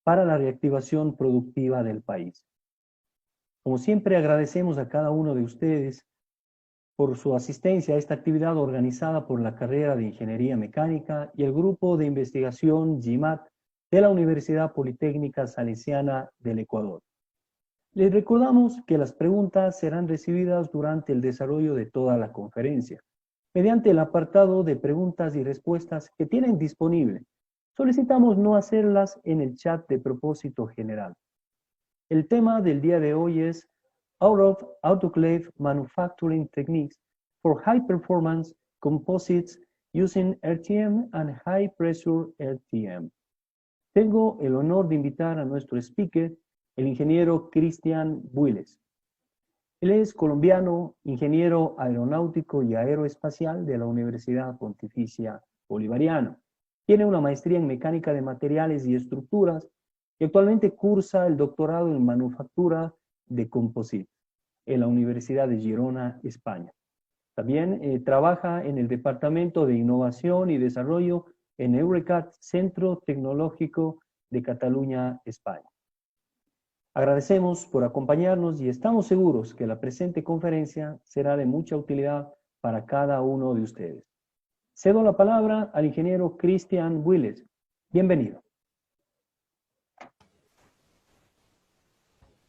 para la reactivación productiva del país. Como siempre, agradecemos a cada uno de ustedes por su asistencia a esta actividad organizada por la carrera de Ingeniería Mecánica y el grupo de investigación GIMAT de la Universidad Politécnica Salesiana del Ecuador. Les recordamos que las preguntas serán recibidas durante el desarrollo de toda la conferencia, mediante el apartado de preguntas y respuestas que tienen disponible. Solicitamos no hacerlas en el chat de propósito general. El tema del día de hoy es Out of Autoclave Manufacturing Techniques for High Performance Composites Using RTM and High Pressure RTM. Tengo el honor de invitar a nuestro speaker, el ingeniero Cristian Builes. Él es colombiano, ingeniero aeronáutico y aeroespacial de la Universidad Pontificia Bolivariana. Tiene una maestría en mecánica de materiales y estructuras y actualmente cursa el doctorado en manufactura de composite en la Universidad de Girona, España. También trabaja en el Departamento de Innovación y Desarrollo en Eurecat, Centro Tecnológico de Cataluña, España. Agradecemos por acompañarnos y estamos seguros que la presente conferencia será de mucha utilidad para cada uno de ustedes. Cedo la palabra al ingeniero Cristian Builes. Bienvenido.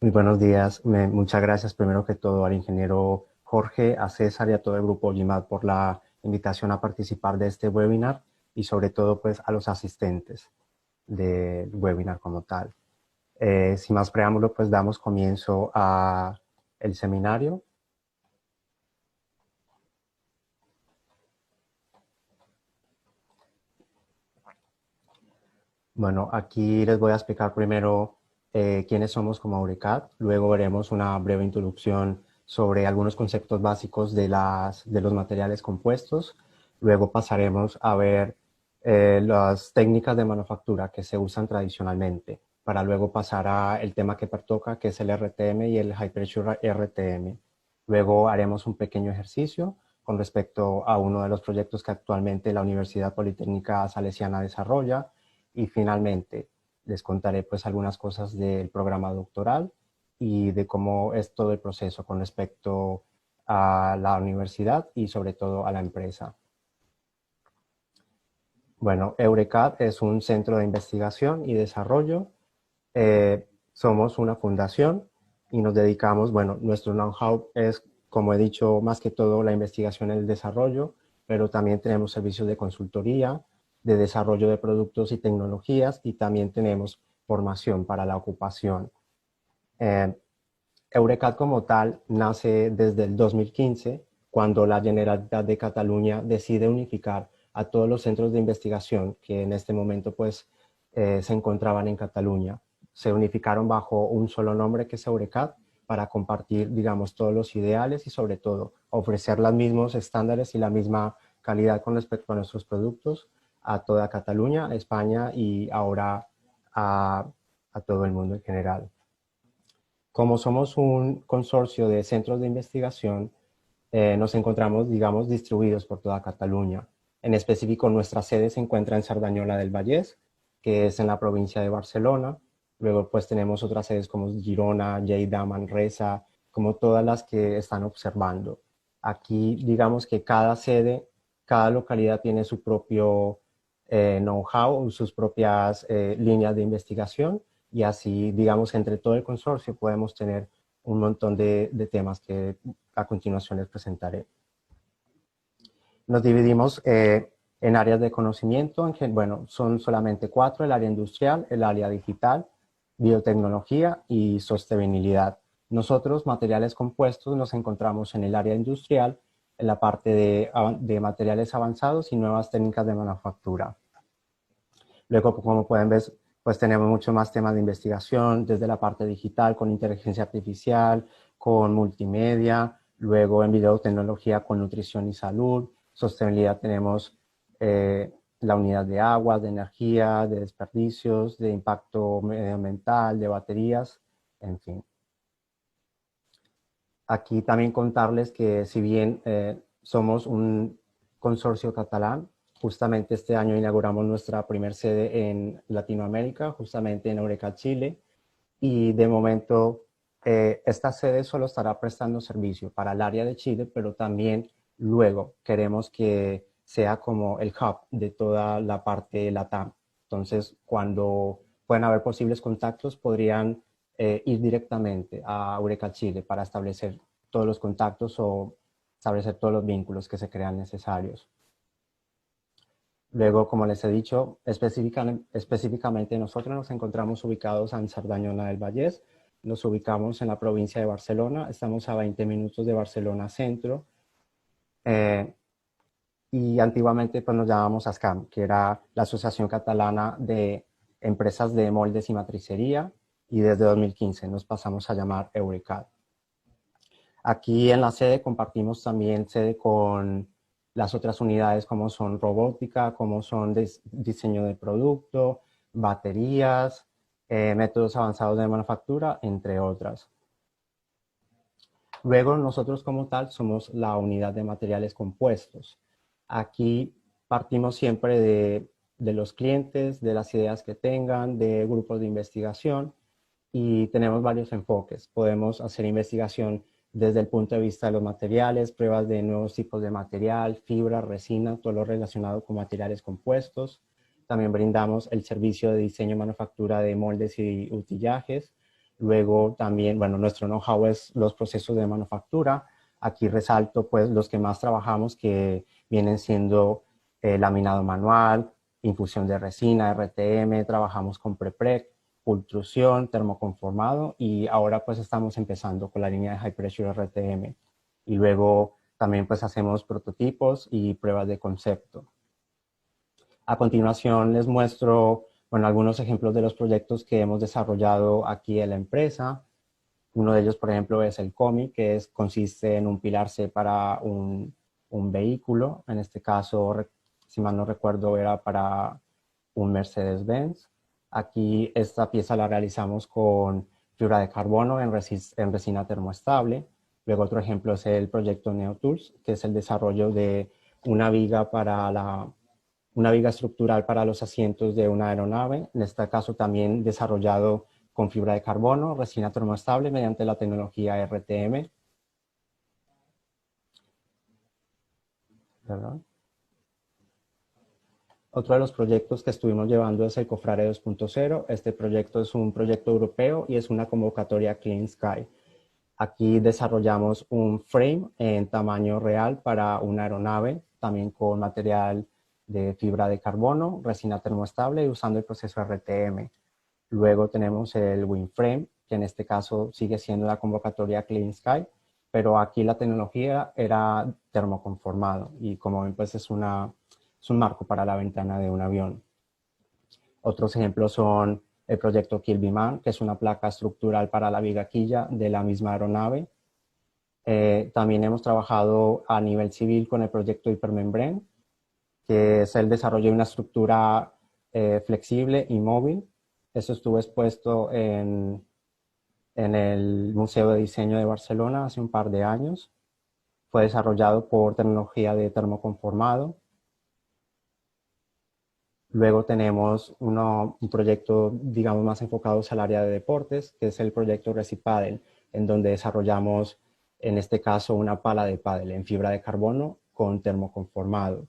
Muy buenos días. Muchas gracias primero que todo al ingeniero Jorge, a César y a todo el grupo GIMAT por la invitación a participar de este webinar y sobre todo pues a los asistentes del webinar como tal. Sin más preámbulo, pues damos comienzo a el seminario. Bueno, aquí les voy a explicar primero quiénes somos como Eurecat. Luego veremos una breve introducción sobre algunos conceptos básicos de los materiales compuestos. Luego pasaremos a ver las técnicas de manufactura que se usan tradicionalmente, para luego pasar al tema que pertoca, que es el RTM y el High Pressure RTM. Luego haremos un pequeño ejercicio con respecto a uno de los proyectos que actualmente la Universidad Politécnica Salesiana desarrolla. Y finalmente les contaré pues algunas cosas del programa doctoral y de cómo es todo el proceso con respecto a la universidad y sobre todo a la empresa. Bueno, Eurecat es un centro de investigación y desarrollo. Somos una fundación y nos dedicamos, bueno, nuestro know-how es, como he dicho, más que todo la investigación y el desarrollo, pero también tenemos servicios de consultoría, de desarrollo de productos y tecnologías, y también tenemos formación para la ocupación. Eurecat como tal nace desde el 2015, cuando la Generalitat de Cataluña decide unificar a todos los centros de investigación que en este momento pues se encontraban en Cataluña. Se unificaron bajo un solo nombre, que es Eurecat, para compartir, digamos, todos los ideales y sobre todo ofrecer los mismos estándares y la misma calidad con respecto a nuestros productos a toda Cataluña, a España y ahora a todo el mundo en general. Como somos un consorcio de centros de investigación, nos encontramos, digamos, distribuidos por toda Cataluña. En específico, nuestra sede se encuentra en Cerdanyola del Vallès, que es en la provincia de Barcelona. Luego, pues, tenemos otras sedes como Girona, Lleida, Manresa, como todas las que están observando. Aquí, digamos que cada sede, cada localidad tiene su propio know-how, sus propias líneas de investigación, y así, digamos, entre todo el consorcio podemos tener un montón de temas que a continuación les presentaré. Nos dividimos en áreas de conocimiento, bueno, son solamente 4: el área industrial, el área digital, biotecnología y sostenibilidad. Nosotros, materiales compuestos, nos encontramos en el área industrial, en la parte de materiales avanzados y nuevas técnicas de manufactura. Luego, como pueden ver, pues tenemos mucho más temas de investigación, desde la parte digital con inteligencia artificial, con multimedia, luego en biotecnología con nutrición y salud, sostenibilidad tenemos la unidad de agua, de energía, de desperdicios, de impacto medioambiental, de baterías, en fin. Aquí también contarles que si bien somos un consorcio catalán Justamente este año inauguramos nuestra primer sede en Latinoamérica, justamente en Eurecat, Chile, y de momento esta sede solo estará prestando servicio para el área de Chile, pero también luego queremos que sea como el hub de toda la parte LATAM. Entonces, cuando puedan haber posibles contactos, podrían ir directamente a Eureka Chile para establecer todos los contactos o establecer todos los vínculos que se crean necesarios. Luego, como les he dicho, específicamente nosotros nos encontramos ubicados en Cerdañola del Vallès. Nos ubicamos en la provincia de Barcelona. Estamos a 20 minutos de Barcelona Centro. Y antiguamente pues, nos llamábamos ASCAM, que era la Asociación Catalana de Empresas de Moldes y Matricería. Y desde 2015 nos pasamos a llamar Eurecat. Aquí en la sede compartimos también sede con las otras unidades como son robótica, como son diseño de producto, baterías, métodos avanzados de manufactura, entre otras. Luego nosotros como tal somos la unidad de materiales compuestos. Aquí partimos siempre de los clientes, de las ideas que tengan, de grupos de investigación y tenemos varios enfoques. Podemos hacer investigación desde el punto de vista de los materiales, pruebas de nuevos tipos de material, fibra, resina, todo lo relacionado con materiales compuestos. También brindamos el servicio de diseño y manufactura de moldes y utillajes. Luego también, bueno, nuestro know-how es los procesos de manufactura. Aquí resalto pues los que más trabajamos que vienen siendo laminado manual, infusión de resina, RTM, trabajamos con prepreg, pultrusión, termoconformado y ahora pues estamos empezando con la línea de High Pressure RTM y luego también pues hacemos prototipos y pruebas de concepto. A continuación les muestro bueno, algunos ejemplos de los proyectos que hemos desarrollado aquí en la empresa. Uno de ellos, por ejemplo, es el COMI, que consiste en un pilar C para un vehículo. En este caso, si mal no recuerdo, era para un Mercedes-Benz. Aquí esta pieza la realizamos con fibra de carbono en resina termoestable. Luego otro ejemplo es el proyecto NeoTools, que es el desarrollo de una viga una viga estructural para los asientos de una aeronave. En este caso también desarrollado con fibra de carbono, resina termoestable mediante la tecnología RTM. ¿Verdad? Otro de los proyectos que estuvimos llevando es el Cofrade 2.0. Este proyecto es un proyecto europeo y es una convocatoria Clean Sky. Aquí desarrollamos un frame en tamaño real para una aeronave, también con material de fibra de carbono, resina termoestable y usando el proceso RTM. Luego tenemos el WinFrame, que en este caso sigue siendo la convocatoria Clean Sky, pero aquí la tecnología era termoconformado y como ven pues es un marco para la ventana de un avión. Otros ejemplos son el proyecto Kilbyman, que es una placa estructural para la vigaquilla de la misma aeronave. También hemos trabajado a nivel civil con el proyecto Hypermembrane, que es el desarrollo de una estructura flexible y móvil. Eso estuvo expuesto en el Museo de Diseño de Barcelona hace un par de años. Fue desarrollado por tecnología de termoconformado. Luego tenemos un proyecto, digamos, más enfocado al área de deportes, que es el proyecto Recipadel, en donde desarrollamos, en este caso, una pala de pádel en fibra de carbono con termoconformado.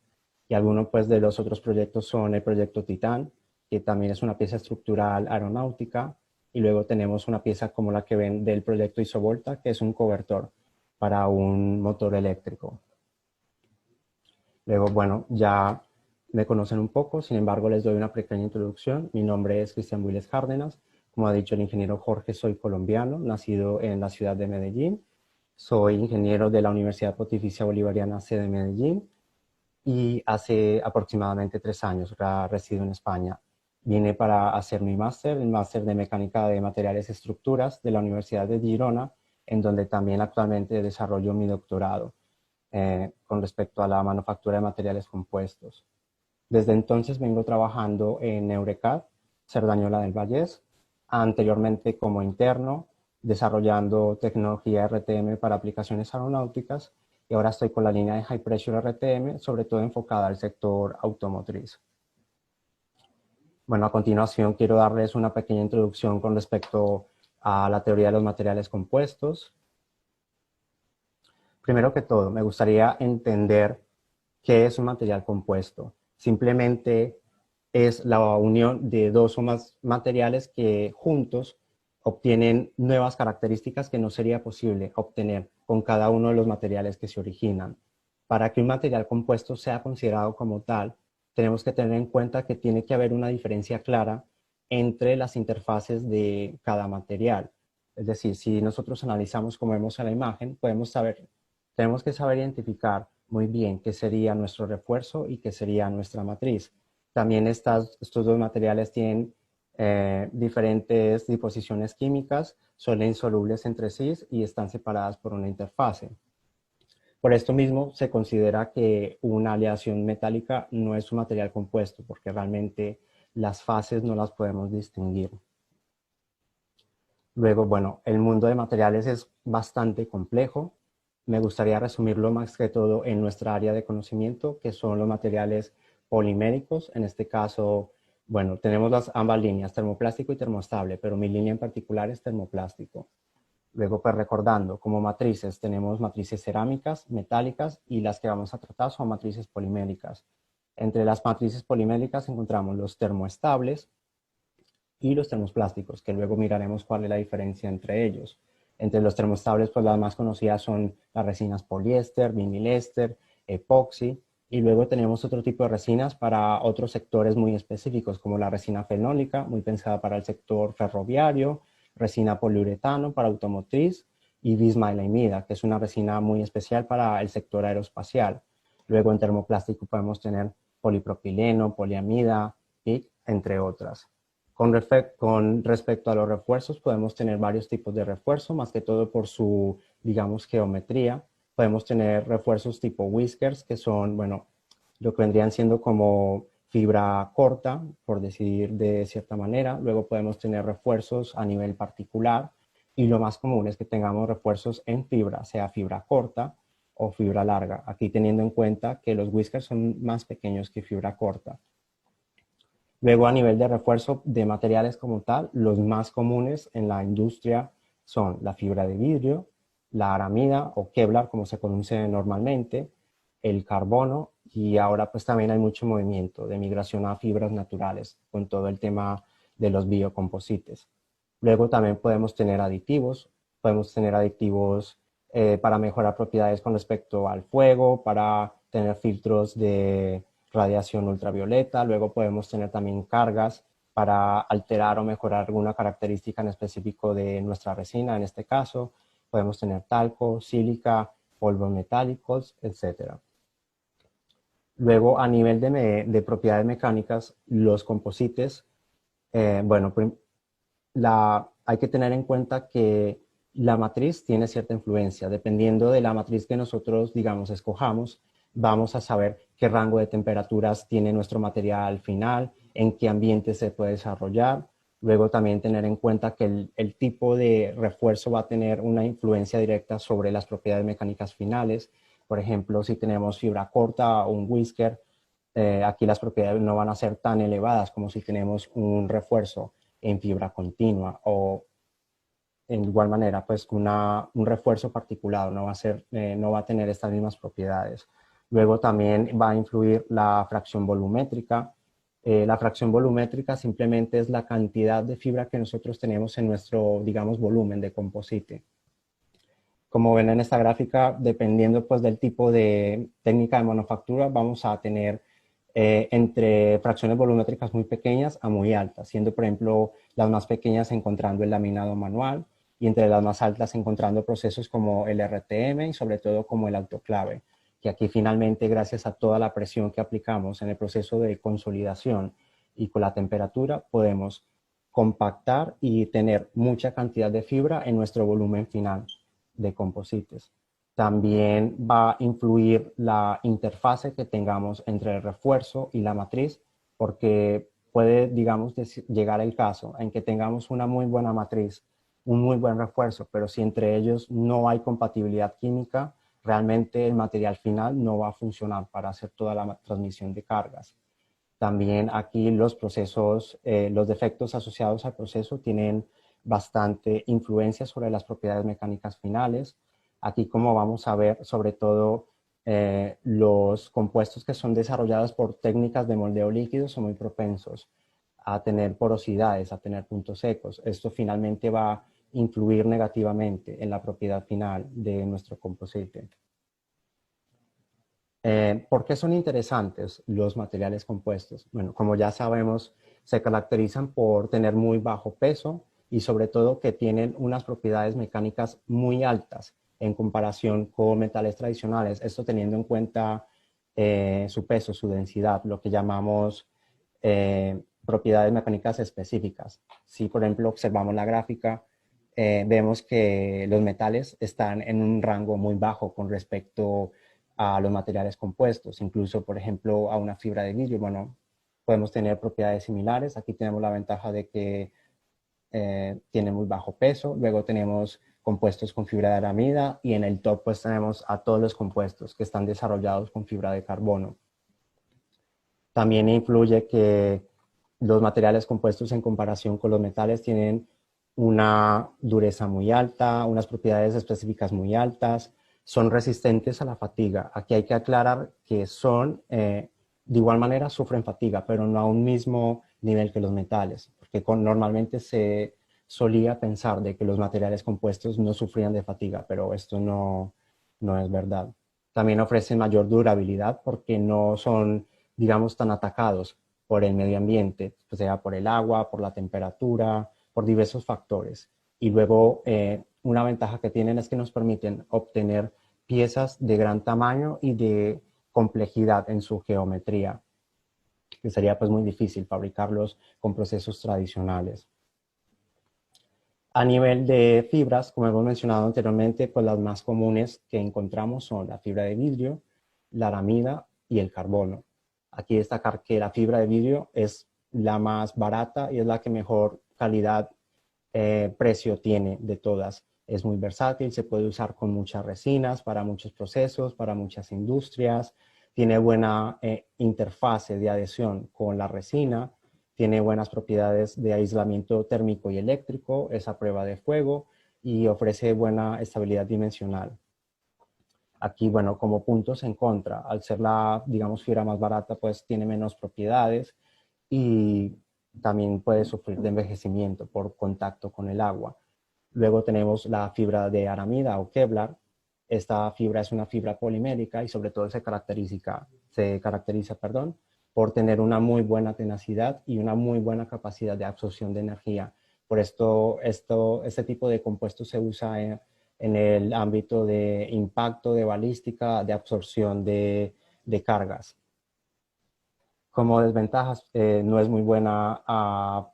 Y algunos pues, de los otros proyectos son el proyecto Titán, que también es una pieza estructural aeronáutica. Y luego tenemos una pieza como la que ven del proyecto Isovolta, que es un cobertor para un motor eléctrico. Luego, bueno, ya me conocen un poco, sin embargo les doy una pequeña introducción. Mi nombre es Cristian Willes Cárdenas. Como ha dicho el ingeniero Jorge, soy colombiano, nacido en la ciudad de Medellín. Soy ingeniero de la Universidad Pontificia Bolivariana C de Medellín y hace aproximadamente 3 años resido en España. Vine para hacer mi máster, el máster de Mecánica de Materiales y Estructuras de la Universidad de Girona, en donde también actualmente desarrollo mi doctorado con respecto a la manufactura de materiales compuestos. Desde entonces vengo trabajando en Eurecat, Cerdañola del Vallès, anteriormente como interno, desarrollando tecnología RTM para aplicaciones aeronáuticas y ahora estoy con la línea de High Pressure RTM, sobre todo enfocada al sector automotriz. Bueno, a continuación quiero darles una pequeña introducción con respecto a la teoría de los materiales compuestos. Primero que todo, me gustaría entender qué es un material compuesto. Simplemente es la unión de dos o más materiales que juntos obtienen nuevas características que no sería posible obtener con cada uno de los materiales que se originan. Para que un material compuesto sea considerado como tal, tenemos que tener en cuenta que tiene que haber una diferencia clara entre las interfaces de cada material. Es decir, si nosotros analizamos como vemos en la imagen, tenemos que saber identificar muy bien qué sería nuestro refuerzo y qué sería nuestra matriz. También estos dos materiales tienen diferentes disposiciones químicas, son insolubles entre sí y están separadas por una interfase. Por esto mismo se considera que una aleación metálica no es un material compuesto, porque realmente las fases no las podemos distinguir. Luego, bueno, el mundo de materiales es bastante complejo. Me gustaría resumirlo más que todo en nuestra área de conocimiento, que son los materiales poliméricos. En este caso, bueno, tenemos ambas líneas, termoplástico y termoestable, pero mi línea en particular es termoplástico. Luego, pues recordando, como matrices tenemos matrices cerámicas, metálicas, y las que vamos a tratar son matrices poliméricas. Entre las matrices poliméricas encontramos los termoestables y los termoplásticos, que luego miraremos cuál es la diferencia entre ellos. Entre los termoestables, pues las más conocidas son las resinas poliéster, vinilester, epoxi, y luego tenemos otro tipo de resinas para otros sectores muy específicos, como la resina fenólica, muy pensada para el sector ferroviario, resina poliuretano para automotriz, y bismaleimida, que es una resina muy especial para el sector aeroespacial. Luego en termoplástico podemos tener polipropileno, poliamida, PIC, entre otras. Con respecto a los refuerzos, podemos tener varios tipos de refuerzo, más que todo por su, digamos, geometría. Podemos tener refuerzos tipo whiskers, que son, bueno, lo que vendrían siendo como fibra corta, por decir de cierta manera. Luego podemos tener refuerzos a nivel particular, y lo más común es que tengamos refuerzos en fibra, sea fibra corta o fibra larga. Aquí teniendo en cuenta que los whiskers son más pequeños que fibra corta. Luego, a nivel de refuerzo de materiales como tal, los más comunes en la industria son la fibra de vidrio, la aramida o Kevlar, como se conoce normalmente, el carbono, y ahora pues también hay mucho movimiento de migración a fibras naturales con todo el tema de los biocomposites. Luego también podemos tener aditivos para mejorar propiedades con respecto al fuego, para tener filtros de radiación ultravioleta. Luego podemos tener también cargas para alterar o mejorar alguna característica en específico de nuestra resina. En este caso, podemos tener talco, sílica, polvos metálicos, etc. Luego, a nivel de propiedades mecánicas, los composites, bueno, hay que tener en cuenta que la matriz tiene cierta influencia. Dependiendo de la matriz que nosotros, digamos, escojamos, vamos a saber qué rango de temperaturas tiene nuestro material final, en qué ambiente se puede desarrollar. Luego también tener en cuenta que el tipo de refuerzo va a tener una influencia directa sobre las propiedades mecánicas finales. Por ejemplo, si tenemos fibra corta o un whisker, aquí las propiedades no van a ser tan elevadas como si tenemos un refuerzo en fibra continua, o en igual manera, pues un refuerzo particulado no va a tener estas mismas propiedades. Luego también va a influir la fracción volumétrica. La fracción volumétrica simplemente es la cantidad de fibra que nosotros tenemos en nuestro, digamos, volumen de composite. Como ven en esta gráfica, dependiendo pues del tipo de técnica de manufactura, vamos a tener entre fracciones volumétricas muy pequeñas a muy altas, siendo por ejemplo las más pequeñas encontrando el laminado manual, y entre las más altas encontrando procesos como el RTM y sobre todo como el autoclave, que aquí finalmente, gracias a toda la presión que aplicamos en el proceso de consolidación y con la temperatura, podemos compactar y tener mucha cantidad de fibra en nuestro volumen final de composites. También va a influir la interfase que tengamos entre el refuerzo y la matriz, porque puede, digamos, llegar el caso en que tengamos una muy buena matriz, un muy buen refuerzo, pero si entre ellos no hay compatibilidad química, realmente el material final no va a funcionar para hacer toda la transmisión de cargas. También aquí los procesos, los defectos asociados al proceso tienen bastante influencia sobre las propiedades mecánicas finales. Aquí, como vamos a ver, sobre todo los compuestos que son desarrollados por técnicas de moldeo líquido son muy propensos a tener porosidades, a tener puntos secos. Esto finalmente va a influir negativamente en la propiedad final de nuestro composite. ¿Por qué son interesantes los materiales compuestos? Bueno, como ya sabemos, se caracterizan por tener muy bajo peso y sobre todo que tienen unas propiedades mecánicas muy altas en comparación con metales tradicionales. Esto teniendo en cuenta su peso, su densidad, lo que llamamos propiedades mecánicas específicas. Si, por ejemplo, observamos la gráfica, vemos que los metales están en un rango muy bajo con respecto a los materiales compuestos, incluso, por ejemplo, a una fibra de vidrio. Bueno, podemos tener propiedades similares. Aquí tenemos la ventaja de que tiene muy bajo peso. Luego tenemos compuestos con fibra de aramida y en el top pues tenemos a todos los compuestos que están desarrollados con fibra de carbono. También influye que los materiales compuestos en comparación con los metales tienen una dureza muy alta, unas propiedades específicas muy altas, son resistentes a la fatiga. Aquí hay que aclarar que son, de igual manera sufren fatiga, pero no a un mismo nivel que los metales, porque normalmente se solía pensar de que los materiales compuestos no sufrían de fatiga, pero esto no es verdad. También ofrecen mayor durabilidad porque no son, digamos, tan atacados por el medio ambiente, sea por el agua, por la temperatura, por diversos factores. Y luego una ventaja que tienen es que nos permiten obtener piezas de gran tamaño y de complejidad en su geometría, que sería pues muy difícil fabricarlos con procesos tradicionales. A nivel de fibras, como hemos mencionado anteriormente, pues las más comunes que encontramos son la fibra de vidrio, la aramida y el carbono. Aquí destacar que la fibra de vidrio es la más barata y es la que mejor calidad precio tiene de todas. Es muy versátil, se puede usar con muchas resinas para muchos procesos, para muchas industrias. Tiene buena interfase de adhesión con la resina. Tiene buenas propiedades de aislamiento térmico y eléctrico, es a prueba de fuego y ofrece buena estabilidad dimensional. Aquí, bueno, como puntos en contra, al ser la, digamos, fibra más barata, pues tiene menos propiedades y también puede sufrir de envejecimiento por contacto con el agua. Luego tenemos la fibra de aramida o Kevlar. Esta fibra es una fibra polimérica y sobre todo se caracteriza, por tener una muy buena tenacidad y una muy buena capacidad de absorción de energía. Por esto, este tipo de compuesto se usa en el ámbito de impacto, de balística, de absorción de cargas. Como desventajas, no es muy buena a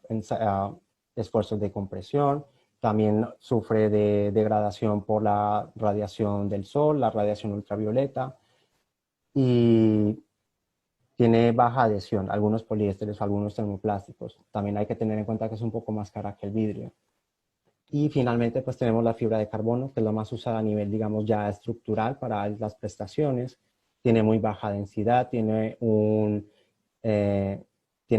esfuerzos de compresión, también sufre de degradación por la radiación del sol, la radiación ultravioleta, y tiene baja adhesión, algunos poliésteres, algunos termoplásticos. También hay que tener en cuenta que es un poco más cara que el vidrio. Y finalmente, pues tenemos la fibra de carbono, que es la más usada a nivel, digamos, ya estructural para las prestaciones. Tiene muy baja densidad, tiene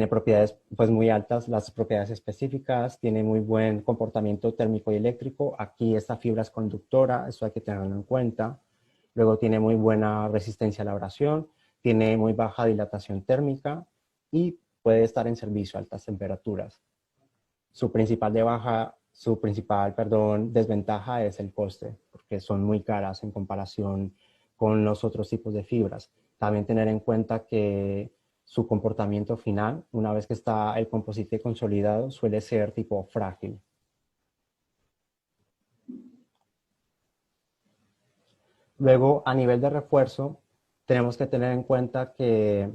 propiedades pues muy altas, las propiedades específicas, tiene muy buen comportamiento térmico y eléctrico. Aquí esta fibra es conductora, eso hay que tenerlo en cuenta. Luego tiene muy buena resistencia a la abrasión, tiene muy baja dilatación térmica y puede estar en servicio a altas temperaturas. Su principal desventaja es el coste, porque son muy caras en comparación con los otros tipos de fibras. También tener en cuenta que su comportamiento final, una vez que está el composite consolidado, suele ser tipo frágil. Luego, a nivel de refuerzo, tenemos que tener en cuenta que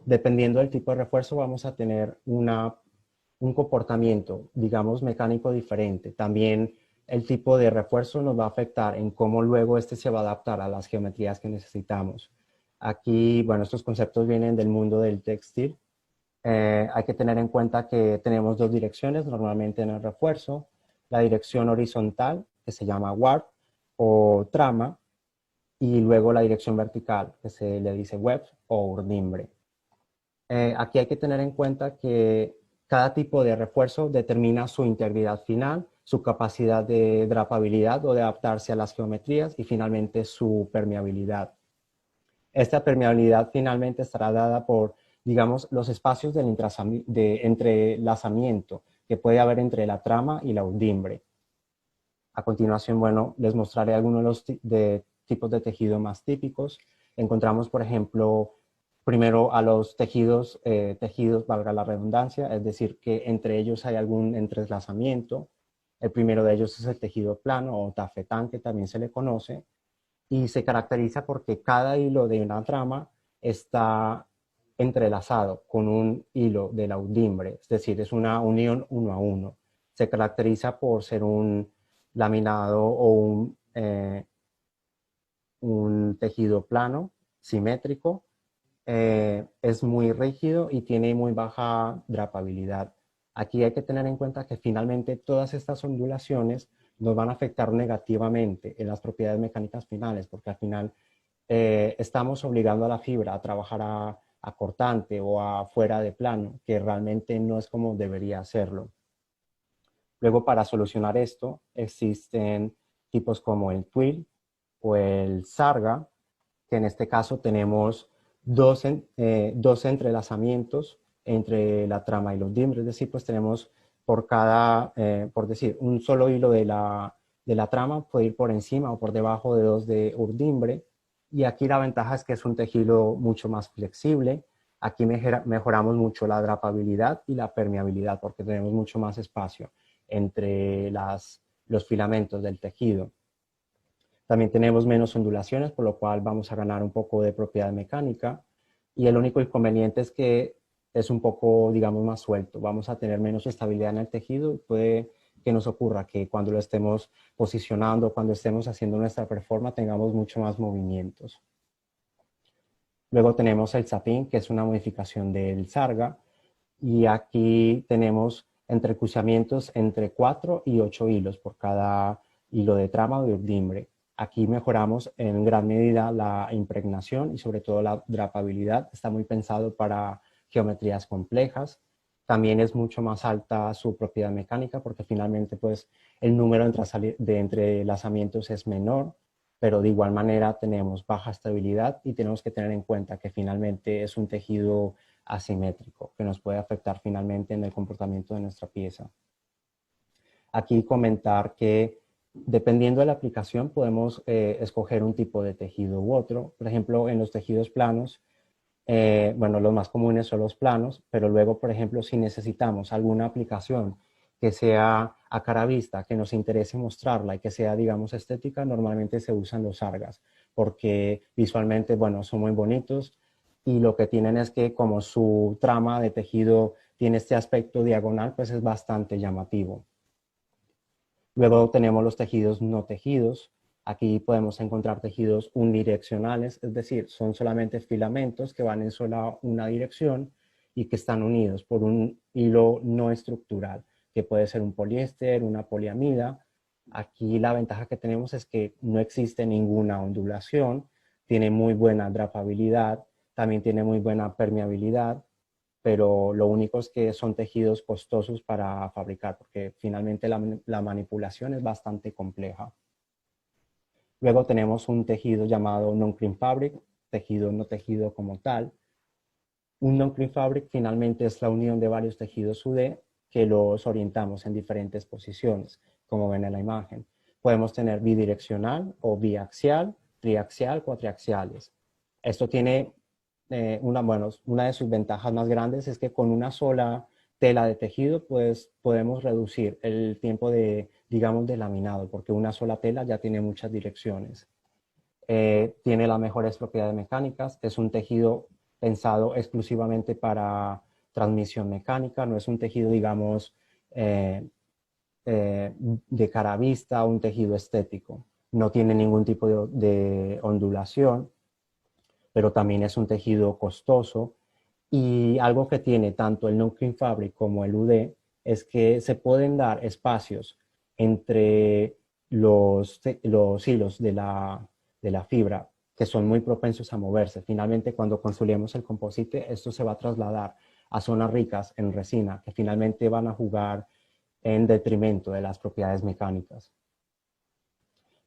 dependiendo del tipo de refuerzo vamos a tener un comportamiento, digamos, mecánico diferente. También el tipo de refuerzo nos va a afectar en cómo luego este se va a adaptar a las geometrías que necesitamos. Aquí, bueno, estos conceptos vienen del mundo del textil. Hay que tener en cuenta que tenemos dos direcciones normalmente en el refuerzo. La dirección horizontal, que se llama warp o trama, y luego la dirección vertical, que se le dice web o urdimbre. Aquí hay que tener en cuenta que cada tipo de refuerzo determina su integridad final, su capacidad de drapabilidad o de adaptarse a las geometrías y finalmente su permeabilidad. Esta permeabilidad finalmente estará dada por, digamos, los espacios de entrelazamiento que puede haber entre la trama y la urdimbre. A continuación, bueno, les mostraré algunos de los tipos de tejido más típicos. Encontramos, por ejemplo, primero a los tejidos, valga la redundancia, es decir, que entre ellos hay algún entrelazamiento. El primero de ellos es el tejido plano o tafetán, que también se le conoce, y se caracteriza porque cada hilo de una trama está entrelazado con un hilo de la urdimbre, es decir, es una unión uno a uno. Se caracteriza por ser un laminado o un tejido plano, simétrico, es muy rígido y tiene muy baja drapabilidad. Aquí hay que tener en cuenta que finalmente todas estas ondulaciones nos van a afectar negativamente en las propiedades mecánicas finales, porque al final estamos obligando a la fibra a trabajar a cortante o a fuera de plano, que realmente no es como debería hacerlo. Luego, para solucionar esto, existen tipos como el twill o el sarga, que en este caso tenemos dos entrelazamientos entre la trama y los dimbres, es decir, pues tenemos por cada, por decir, un solo hilo de la trama puede ir por encima o por debajo de dos de urdimbre, y aquí la ventaja es que es un tejido mucho más flexible. Aquí mejoramos mucho la drapabilidad y la permeabilidad porque tenemos mucho más espacio entre los filamentos del tejido. También tenemos menos ondulaciones, por lo cual vamos a ganar un poco de propiedad mecánica. Y el único inconveniente es que es un poco, digamos, más suelto. Vamos a tener menos estabilidad en el tejido y puede que nos ocurra que cuando lo estemos posicionando, cuando estemos haciendo nuestra performance, tengamos mucho más movimientos. Luego tenemos el sapin, que es una modificación del sarga. Y aquí tenemos entrecruzamientos entre 4 y 8 hilos por cada hilo de trama o de urdimbre. Aquí mejoramos en gran medida la impregnación y sobre todo la drapabilidad. Está muy pensado para geometrías complejas. También es mucho más alta su propiedad mecánica porque finalmente pues, el número de entrelazamientos es menor, pero de igual manera tenemos baja estabilidad y tenemos que tener en cuenta que finalmente es un tejido asimétrico que nos puede afectar finalmente en el comportamiento de nuestra pieza. Aquí comentar que dependiendo de la aplicación podemos escoger un tipo de tejido u otro. Por ejemplo, en los tejidos planos, bueno, los más comunes son los planos, pero luego, por ejemplo, si necesitamos alguna aplicación que sea a cara vista, que nos interese mostrarla y que sea, digamos, estética, normalmente se usan los sargas, porque visualmente, bueno, son muy bonitos y lo que tienen es que como su trama de tejido tiene este aspecto diagonal, pues es bastante llamativo. Luego tenemos los tejidos no tejidos. Aquí podemos encontrar tejidos unidireccionales, es decir, son solamente filamentos que van en sola una dirección y que están unidos por un hilo no estructural, que puede ser un poliéster, una poliamida. Aquí la ventaja que tenemos es que no existe ninguna ondulación, tiene muy buena drapabilidad, también tiene muy buena permeabilidad, pero lo único es que son tejidos costosos para fabricar, porque finalmente la manipulación es bastante compleja. Luego tenemos un tejido llamado non-cream fabric, tejido no tejido como tal. Un non-cream fabric finalmente es la unión de varios tejidos UD que los orientamos en diferentes posiciones, como ven en la imagen. Podemos tener bidireccional o biaxial, triaxial, cuatriaxiales. Esto tiene una de sus ventajas más grandes es que con una sola tela de tejido pues podemos reducir el tiempo de, digamos, de laminado, porque una sola tela ya tiene muchas direcciones. Tiene las mejores propiedades mecánicas, es un tejido pensado exclusivamente para transmisión mecánica, no es un tejido, digamos, de cara a vista, un tejido estético. No tiene ningún tipo de ondulación, pero también es un tejido costoso. Y algo que tiene tanto el non-cream fabric como el UD es que se pueden dar espacios entre los hilos de de la fibra, que son muy propensos a moverse. Finalmente, cuando construimos el composite, esto se va a trasladar a zonas ricas en resina, que finalmente van a jugar en detrimento de las propiedades mecánicas.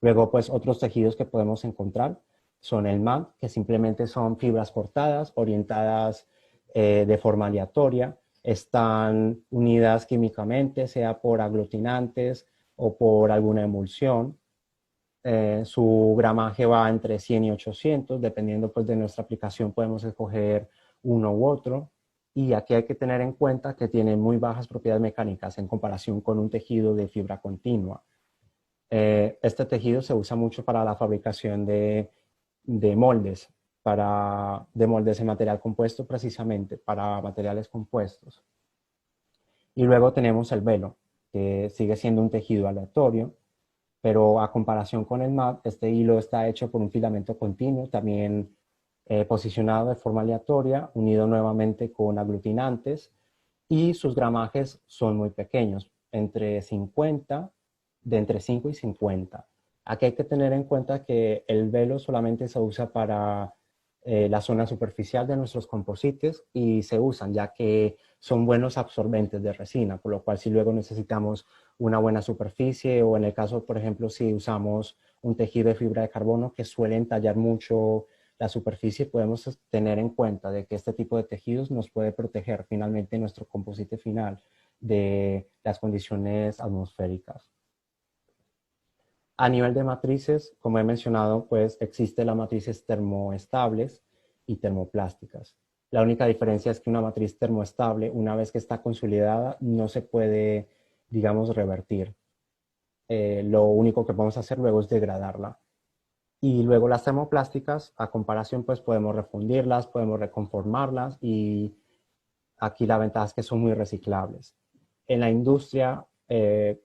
Luego, pues, otros tejidos que podemos encontrar son el MAD, que simplemente son fibras cortadas, orientadas de forma aleatoria, están unidas químicamente, sea por aglutinantes o por alguna emulsión. Su gramaje va entre 100 y 800, dependiendo pues de nuestra aplicación podemos escoger uno u otro. Y aquí hay que tener en cuenta que tiene muy bajas propiedades mecánicas en comparación con un tejido de fibra continua. Este tejido se usa mucho para la fabricación de moldes, de moldes en material compuesto precisamente, para materiales compuestos. Y luego tenemos el velo, que sigue siendo un tejido aleatorio, pero a comparación con el MAP, este hilo está hecho por un filamento continuo, también posicionado de forma aleatoria, unido nuevamente con aglutinantes, y sus gramajes son muy pequeños, entre 50, de entre 5 y 50. Aquí hay que tener en cuenta que el velo solamente se usa para la zona superficial de nuestros composites y se usan ya que son buenos absorbentes de resina, por lo cual si luego necesitamos una buena superficie o en el caso, por ejemplo, si usamos un tejido de fibra de carbono que suelen tallar mucho la superficie, podemos tener en cuenta de que este tipo de tejidos nos puede proteger finalmente nuestro composite final de las condiciones atmosféricas. A nivel de matrices, como he mencionado, pues existe las matrices termoestables y termoplásticas. La única diferencia es que una matriz termoestable, una vez que está consolidada, no se puede, digamos, revertir. Lo único que podemos hacer luego es degradarla. Y luego las termoplásticas, a comparación, pues podemos refundirlas, podemos reconformarlas y aquí la ventaja es que son muy reciclables. En la industria,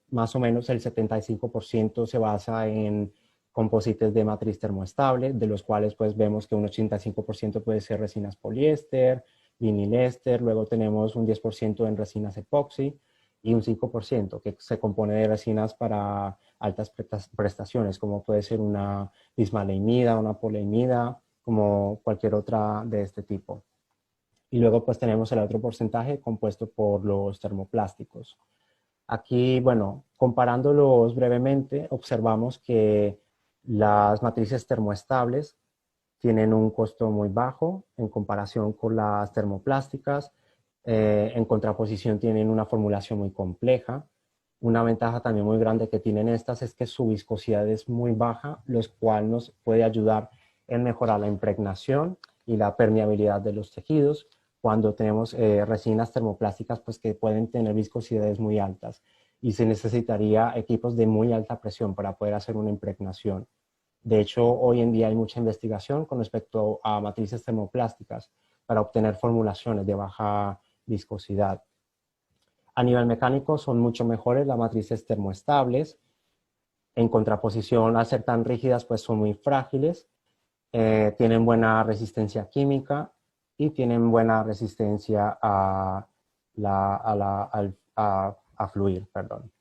más o menos el 75% se basa en composites de matriz termoestable, de los cuales pues vemos que un 85% puede ser resinas poliéster, vinilester, luego tenemos un 10% en resinas epoxi y un 5% que se compone de resinas para altas prestaciones, como puede ser una bismaleimida, una poleimida, como cualquier otra de este tipo. Y luego pues tenemos el otro porcentaje compuesto por los termoplásticos. Aquí, bueno, comparándolos brevemente, observamos que las matrices termoestables tienen un costo muy bajo en comparación con las termoplásticas. En contraposición tienen una formulación muy compleja. Una ventaja también muy grande que tienen estas es que su viscosidad es muy baja, lo cual nos puede ayudar en mejorar la impregnación y la permeabilidad de los tejidos cuando tenemos resinas termoplásticas pues, que pueden tener viscosidades muy altas y se necesitaría equipos de muy alta presión para poder hacer una impregnación. De hecho, hoy en día hay mucha investigación con respecto a matrices termoplásticas para obtener formulaciones de baja viscosidad. A nivel mecánico son mucho mejores las matrices termoestables. En contraposición, al ser tan rígidas, pues son muy frágiles. Tienen buena resistencia química y tienen buena resistencia a fluir, perdón.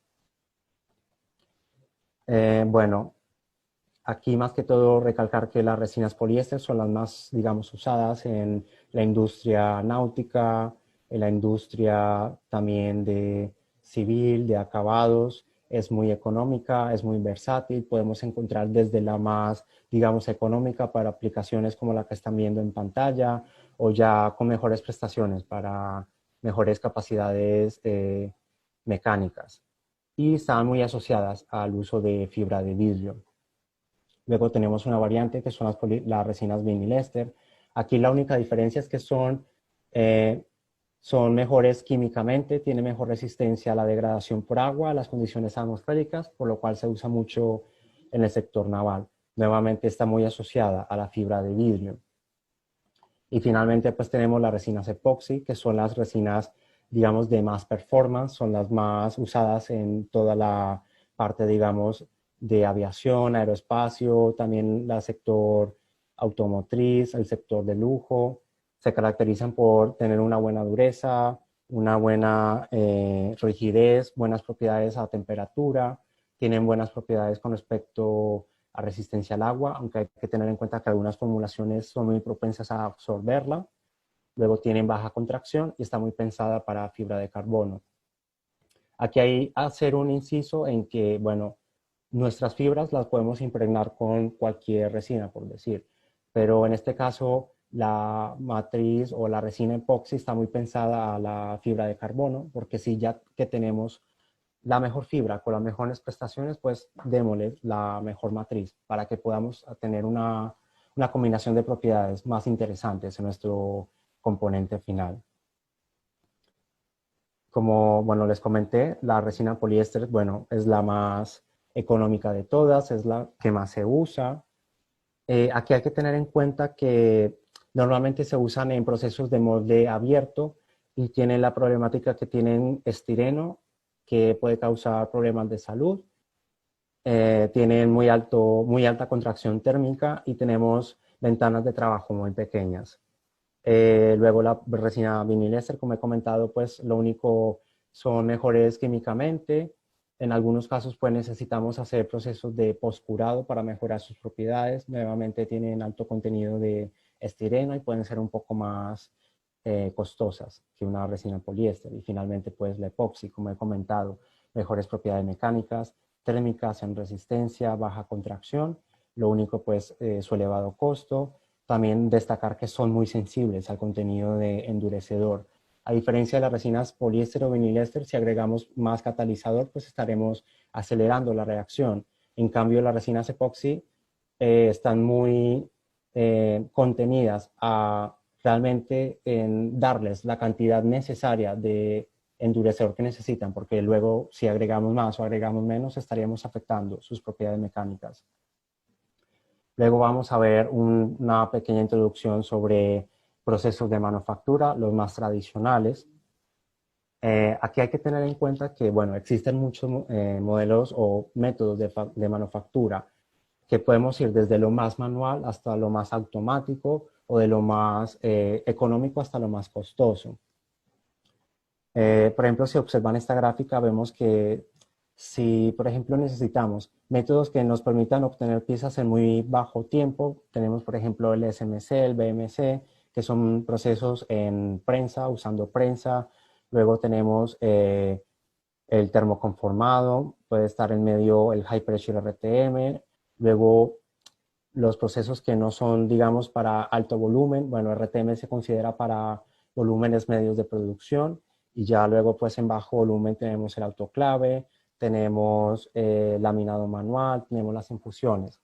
Bueno, aquí más que todo recalcar que las resinas poliéster son las más, digamos, usadas en la industria náutica, en la industria también de civil, de acabados. Es muy económica, es muy versátil. Podemos encontrar desde la más, digamos, económica para aplicaciones como la que están viendo en pantalla o ya con mejores prestaciones para mejores capacidades mecánicas. Y están muy asociadas al uso de fibra de vidrio. Luego tenemos una variante que son las resinas vinilester. Aquí la única diferencia es que son mejores químicamente, tienen mejor resistencia a la degradación por agua, a las condiciones atmosféricas, por lo cual se usa mucho en el sector naval. Nuevamente está muy asociada a la fibra de vidrio. Y finalmente pues tenemos las resinas epoxi, que son las resinas, digamos, de más performance, son las más usadas en toda la parte, digamos, de aviación, aeroespacio, también el sector automotriz, el sector de lujo. Se caracterizan por tener una buena dureza, una buena rigidez, buenas propiedades a temperatura, tienen buenas propiedades con respecto a resistencia al agua, aunque hay que tener en cuenta que algunas formulaciones son muy propensas a absorberla. Luego tienen baja contracción y está muy pensada para fibra de carbono. Aquí hay que hacer un inciso en que, bueno, nuestras fibras las podemos impregnar con cualquier resina, por decir, pero en este caso la matriz o la resina epoxi está muy pensada a la fibra de carbono, porque si ya que tenemos la mejor fibra con las mejores prestaciones, pues démosle la mejor matriz para que podamos tener una combinación de propiedades más interesantes en nuestro componente final. Como, bueno, les comenté, la resina poliéster, bueno, es la más económica de todas, es la que más se usa. Aquí hay que tener en cuenta que normalmente se usan en procesos de molde abierto y tienen la problemática que tienen estireno, que puede causar problemas de salud. Tienen muy alta contracción térmica y tenemos ventanas de trabajo muy pequeñas. Luego la resina vinil-éster, como he comentado, pues lo único son mejores químicamente. En algunos casos pues necesitamos hacer procesos de postcurado para mejorar sus propiedades. Nuevamente tienen alto contenido de estireno y pueden ser un poco más costosas que una resina poliéster. Y finalmente pues la epoxi, como he comentado, mejores propiedades mecánicas, térmicas en resistencia, baja contracción. Lo único pues su elevado costo. También destacar que son muy sensibles al contenido de endurecedor. A diferencia de las resinas poliéster o vinil-éster, si agregamos más catalizador, pues estaremos acelerando la reacción. En cambio, las resinas epoxi están muy contenidas a realmente en darles la cantidad necesaria de endurecedor que necesitan, porque luego si agregamos más o agregamos menos, estaríamos afectando sus propiedades mecánicas. Luego vamos a ver una pequeña introducción sobre procesos de manufactura, los más tradicionales. Aquí hay que tener en cuenta que, bueno, existen muchos modelos o métodos de manufactura que podemos ir desde lo más manual hasta lo más automático o de lo más económico hasta lo más costoso. Por ejemplo, si observan esta gráfica, vemos que si, por ejemplo, necesitamos métodos que nos permitan obtener piezas en muy bajo tiempo, tenemos, por ejemplo, el SMC, el BMC, que son procesos en prensa, usando prensa. Luego tenemos el termoconformado, puede estar en medio el High Pressure RTM. Luego, los procesos que no son, digamos, para alto volumen, bueno, RTM se considera para volúmenes medios de producción. Y ya luego, pues, en bajo volumen tenemos el autoclave, tenemos laminado manual, tenemos las infusiones.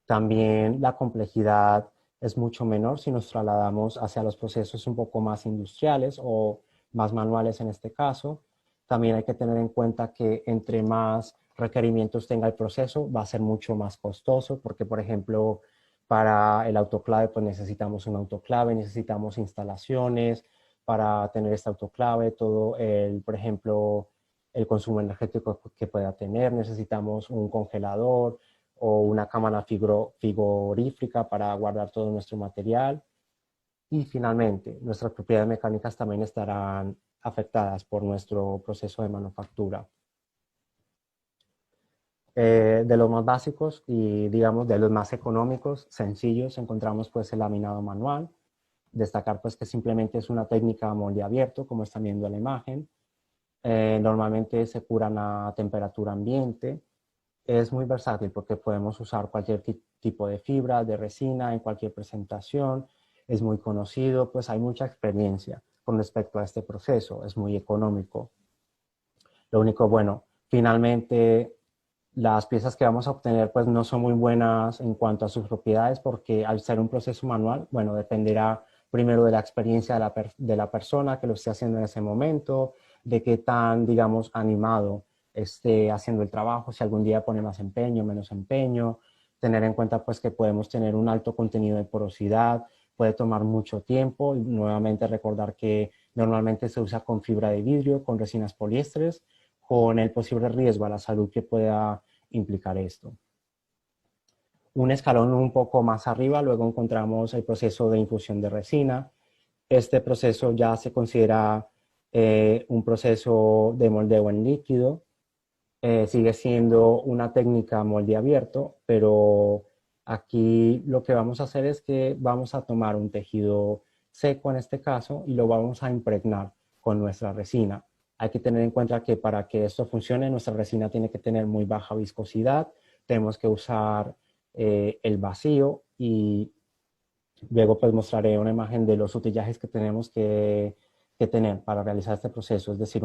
También la complejidad es mucho menor si nos trasladamos hacia los procesos un poco más industriales o más manuales en este caso. También hay que tener en cuenta que entre más requerimientos tenga el proceso, va a ser mucho más costoso, porque, por ejemplo, para el autoclave, pues necesitamos un autoclave, necesitamos instalaciones para tener este autoclave, todo el, por ejemplo, el consumo energético que pueda tener, necesitamos un congelador o una cámara frigorífica para guardar todo nuestro material. Y finalmente, nuestras propiedades mecánicas también estarán afectadas por nuestro proceso de manufactura. De los más básicos y digamos de los más económicos, sencillos, encontramos pues el laminado manual. Destacar pues que simplemente es una técnica a molde abierto, como están viendo en la imagen. Normalmente se curan a temperatura ambiente. Es muy versátil porque podemos usar cualquier tipo de fibra, de resina, en cualquier presentación. Es muy conocido, pues hay mucha experiencia con respecto a este proceso. Es muy económico. Lo único, bueno, finalmente las piezas que vamos a obtener pues no son muy buenas en cuanto a sus propiedades porque al ser un proceso manual, bueno, dependerá primero de la experiencia de la persona que lo esté haciendo en ese momento, de qué tan, digamos, animado esté haciendo el trabajo, si algún día pone más empeño, menos empeño, tener en cuenta pues que podemos tener un alto contenido de porosidad, puede tomar mucho tiempo y nuevamente recordar que normalmente se usa con fibra de vidrio, con resinas poliésteres, con el posible riesgo a la salud que pueda implicar esto. Un escalón un poco más arriba, luego encontramos el proceso de infusión de resina. Este proceso ya se considera un proceso de moldeo en líquido. sigue siendo una técnica molde abierto, pero aquí lo que vamos a hacer es que vamos a tomar un tejido seco en este caso y lo vamos a impregnar con nuestra resina. Hay que tener en cuenta que para que esto funcione, nuestra resina tiene que tener muy baja viscosidad, tenemos que usar el vacío y luego pues mostraré una imagen de los utillajes que tenemos que tener para realizar este proceso. Es decir,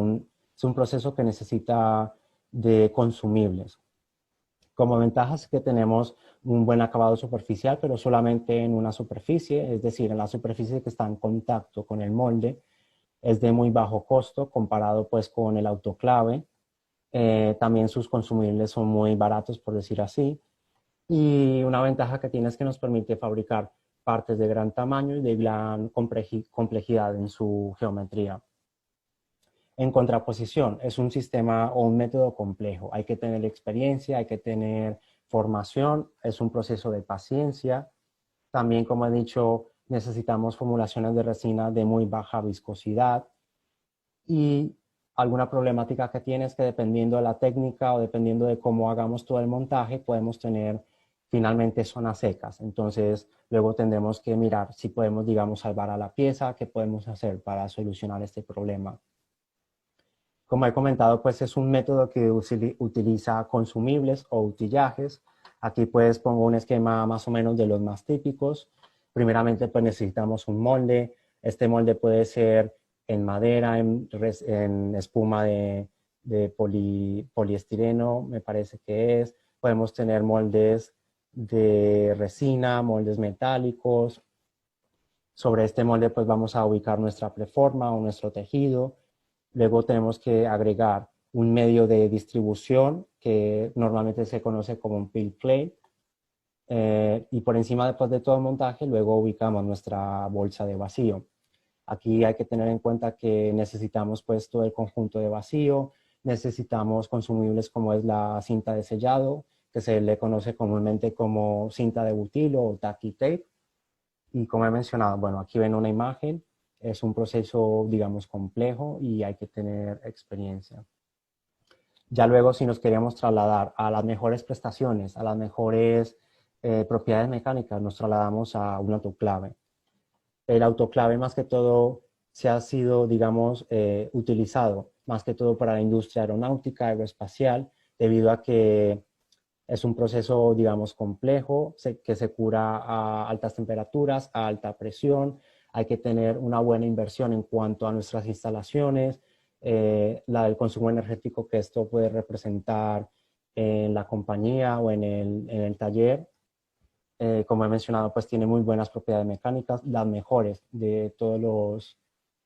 es un proceso que necesita de consumibles. Como ventajas que tenemos un buen acabado superficial, pero solamente en una superficie, es decir, en la superficie que está en contacto con el molde, es de muy bajo costo comparado pues con el autoclave. También sus consumibles son muy baratos, por decir así. Y una ventaja que tiene es que nos permite fabricar partes de gran tamaño y de gran complejidad en su geometría. En contraposición, es un sistema o un método complejo. Hay que tener experiencia, hay que tener formación, es un proceso de paciencia. También, como he dicho, necesitamos formulaciones de resina de muy baja viscosidad. Y alguna problemática que tiene es que dependiendo de la técnica o dependiendo de cómo hagamos todo el montaje, podemos tener finalmente zonas secas. Entonces, luego tendremos que mirar si podemos, digamos, salvar a la pieza, qué podemos hacer para solucionar este problema. Como he comentado, pues es un método que utiliza consumibles o utillajes. Aquí pues pongo un esquema más o menos de los más típicos. Primeramente pues necesitamos un molde. Este molde puede ser en madera, en espuma de poliestireno, me parece que es. Podemos tener moldes de resina, moldes metálicos. Sobre este molde pues vamos a ubicar nuestra preforma o nuestro tejido. Luego tenemos que agregar un medio de distribución que normalmente se conoce como un peel plate. Y por encima, después de todo el montaje, luego ubicamos nuestra bolsa de vacío. Aquí hay que tener en cuenta que necesitamos pues todo el conjunto de vacío, necesitamos consumibles como es la cinta de sellado, que se le conoce comúnmente como cinta de butilo o tacky tape. Y como he mencionado, bueno, aquí ven una imagen, es un proceso, digamos, complejo y hay que tener experiencia. Ya luego, si nos queríamos trasladar a las mejores prestaciones, a las mejores propiedades mecánicas, nos trasladamos a un autoclave. El autoclave más que todo se ha sido, digamos, utilizado más que todo para la industria aeronáutica, aeroespacial, debido a que es un proceso, digamos, complejo, que se cura a altas temperaturas, a alta presión. Hay que tener una buena inversión en cuanto a nuestras instalaciones, el consumo energético que esto puede representar en la compañía o en el taller. Como he mencionado, pues tiene muy buenas propiedades mecánicas, las mejores de todos los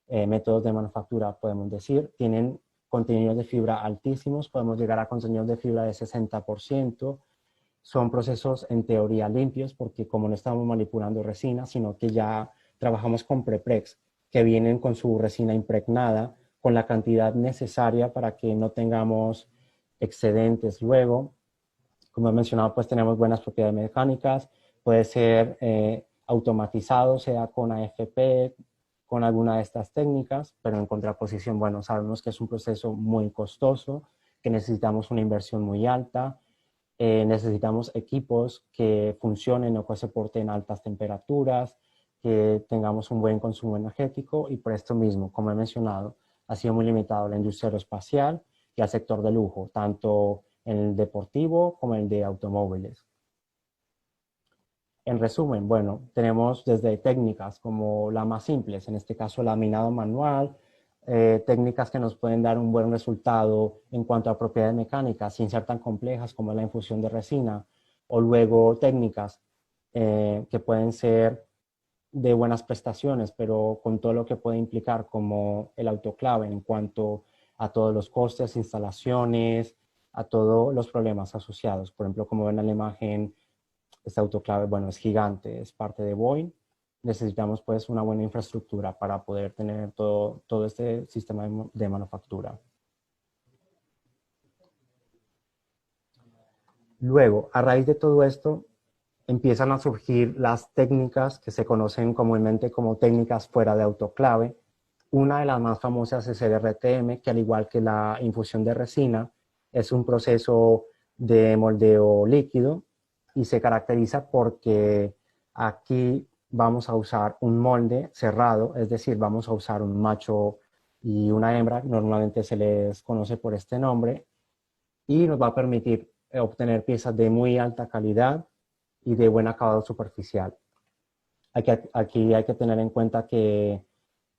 métodos de manufactura, podemos decir. Tienen contenidos de fibra altísimos, podemos llegar a contenidos de fibra de 60%. Son procesos en teoría limpios porque como no estamos manipulando resina, sino que ya trabajamos con prepregs que vienen con su resina impregnada con la cantidad necesaria para que no tengamos excedentes luego. Como he mencionado, pues tenemos buenas propiedades mecánicas, puede ser automatizado, sea con AFP, con alguna de estas técnicas, pero en contraposición, bueno, sabemos que es un proceso muy costoso, que necesitamos una inversión muy alta, necesitamos equipos que funcionen o que soporten altas temperaturas, que tengamos un buen consumo energético y por esto mismo, como he mencionado, ha sido muy limitado a la industria aeroespacial y al sector de lujo, tanto en el deportivo como en el de automóviles. En resumen, bueno, tenemos desde técnicas como las más simples, en este caso laminado manual, técnicas que nos pueden dar un buen resultado en cuanto a propiedades mecánicas sin ser tan complejas como la infusión de resina, o luego técnicas que pueden ser de buenas prestaciones, pero con todo lo que puede implicar como el autoclave en cuanto a todos los costes, instalaciones, a todos los problemas asociados. Por ejemplo, como ven en la imagen, este autoclave, bueno, es gigante, es parte de Boeing. Necesitamos pues una buena infraestructura para poder tener todo este sistema de manufactura. Luego, a raíz de todo esto, empiezan a surgir las técnicas que se conocen comúnmente como técnicas fuera de autoclave. Una de las más famosas es el RTM, que al igual que la infusión de resina, Es un proceso de moldeo líquido y se caracteriza porque aquí vamos a usar un molde cerrado, es decir, vamos a usar un macho y una hembra, normalmente se les conoce por este nombre, y nos va a permitir obtener piezas de muy alta calidad y de buen acabado superficial. Aquí hay que tener en cuenta que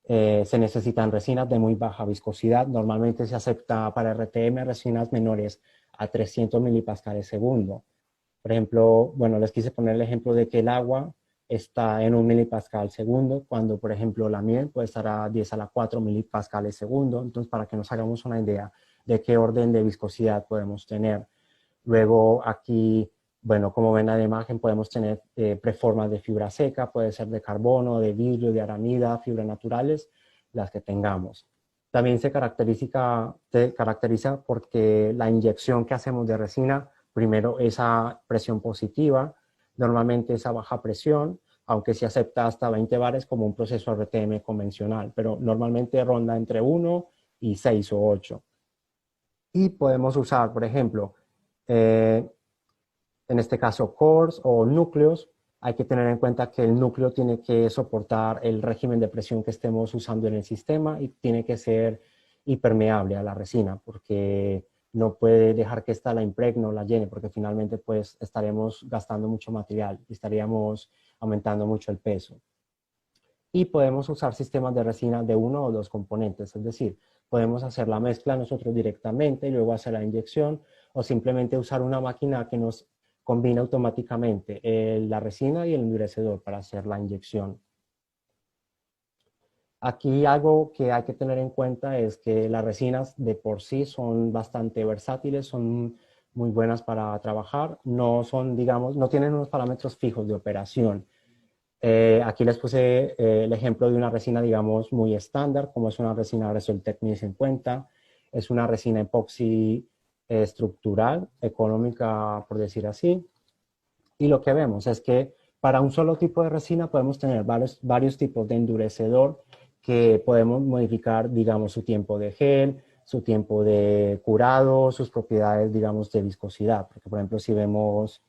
se necesitan resinas de muy baja viscosidad. Normalmente se acepta para RTM resinas menores a 300 milipascales segundo. Por ejemplo, bueno, les quise poner el ejemplo de que el agua está en 1 milipascal segundo, cuando, por ejemplo, la miel puede estar a 10 a la 4 milipascales segundo. Entonces, para que nos hagamos una idea de qué orden de viscosidad podemos tener. Luego, aquí, bueno, como ven en la imagen, podemos tener preformas de fibra seca, puede ser de carbono, de vidrio, de aramida, fibras naturales, las que tengamos. También se caracteriza porque la inyección que hacemos de resina, primero es a presión positiva, normalmente es a baja presión, aunque se acepta hasta 20 bares como un proceso RTM convencional, pero normalmente ronda entre 1 y 6 o 8. Y podemos usar, por ejemplo, en este caso cores o núcleos. Hay que tener en cuenta que el núcleo tiene que soportar el régimen de presión que estemos usando en el sistema y tiene que ser impermeable a la resina, porque no puede dejar que ésta la impregne o la llene, porque finalmente pues estaremos gastando mucho material y estaríamos aumentando mucho el peso. Y podemos usar sistemas de resina de uno o dos componentes, es decir, podemos hacer la mezcla nosotros directamente y luego hacer la inyección, o simplemente usar una máquina que nos combina automáticamente la resina y el endurecedor para hacer la inyección. Aquí algo que hay que tener en cuenta es que las resinas de por sí son bastante versátiles, son muy buenas para trabajar, no son, digamos, no tienen unos parámetros fijos de operación. Aquí les puse el ejemplo de una resina, digamos, muy estándar, como es una resina Resoltec 1050. Es una resina epoxi estructural, económica, por decir así. Y lo que vemos es que para un solo tipo de resina podemos tener varios tipos de endurecedor que podemos modificar, digamos, su tiempo de gel, su tiempo de curado, sus propiedades, digamos, de viscosidad. Porque, por ejemplo, si vemos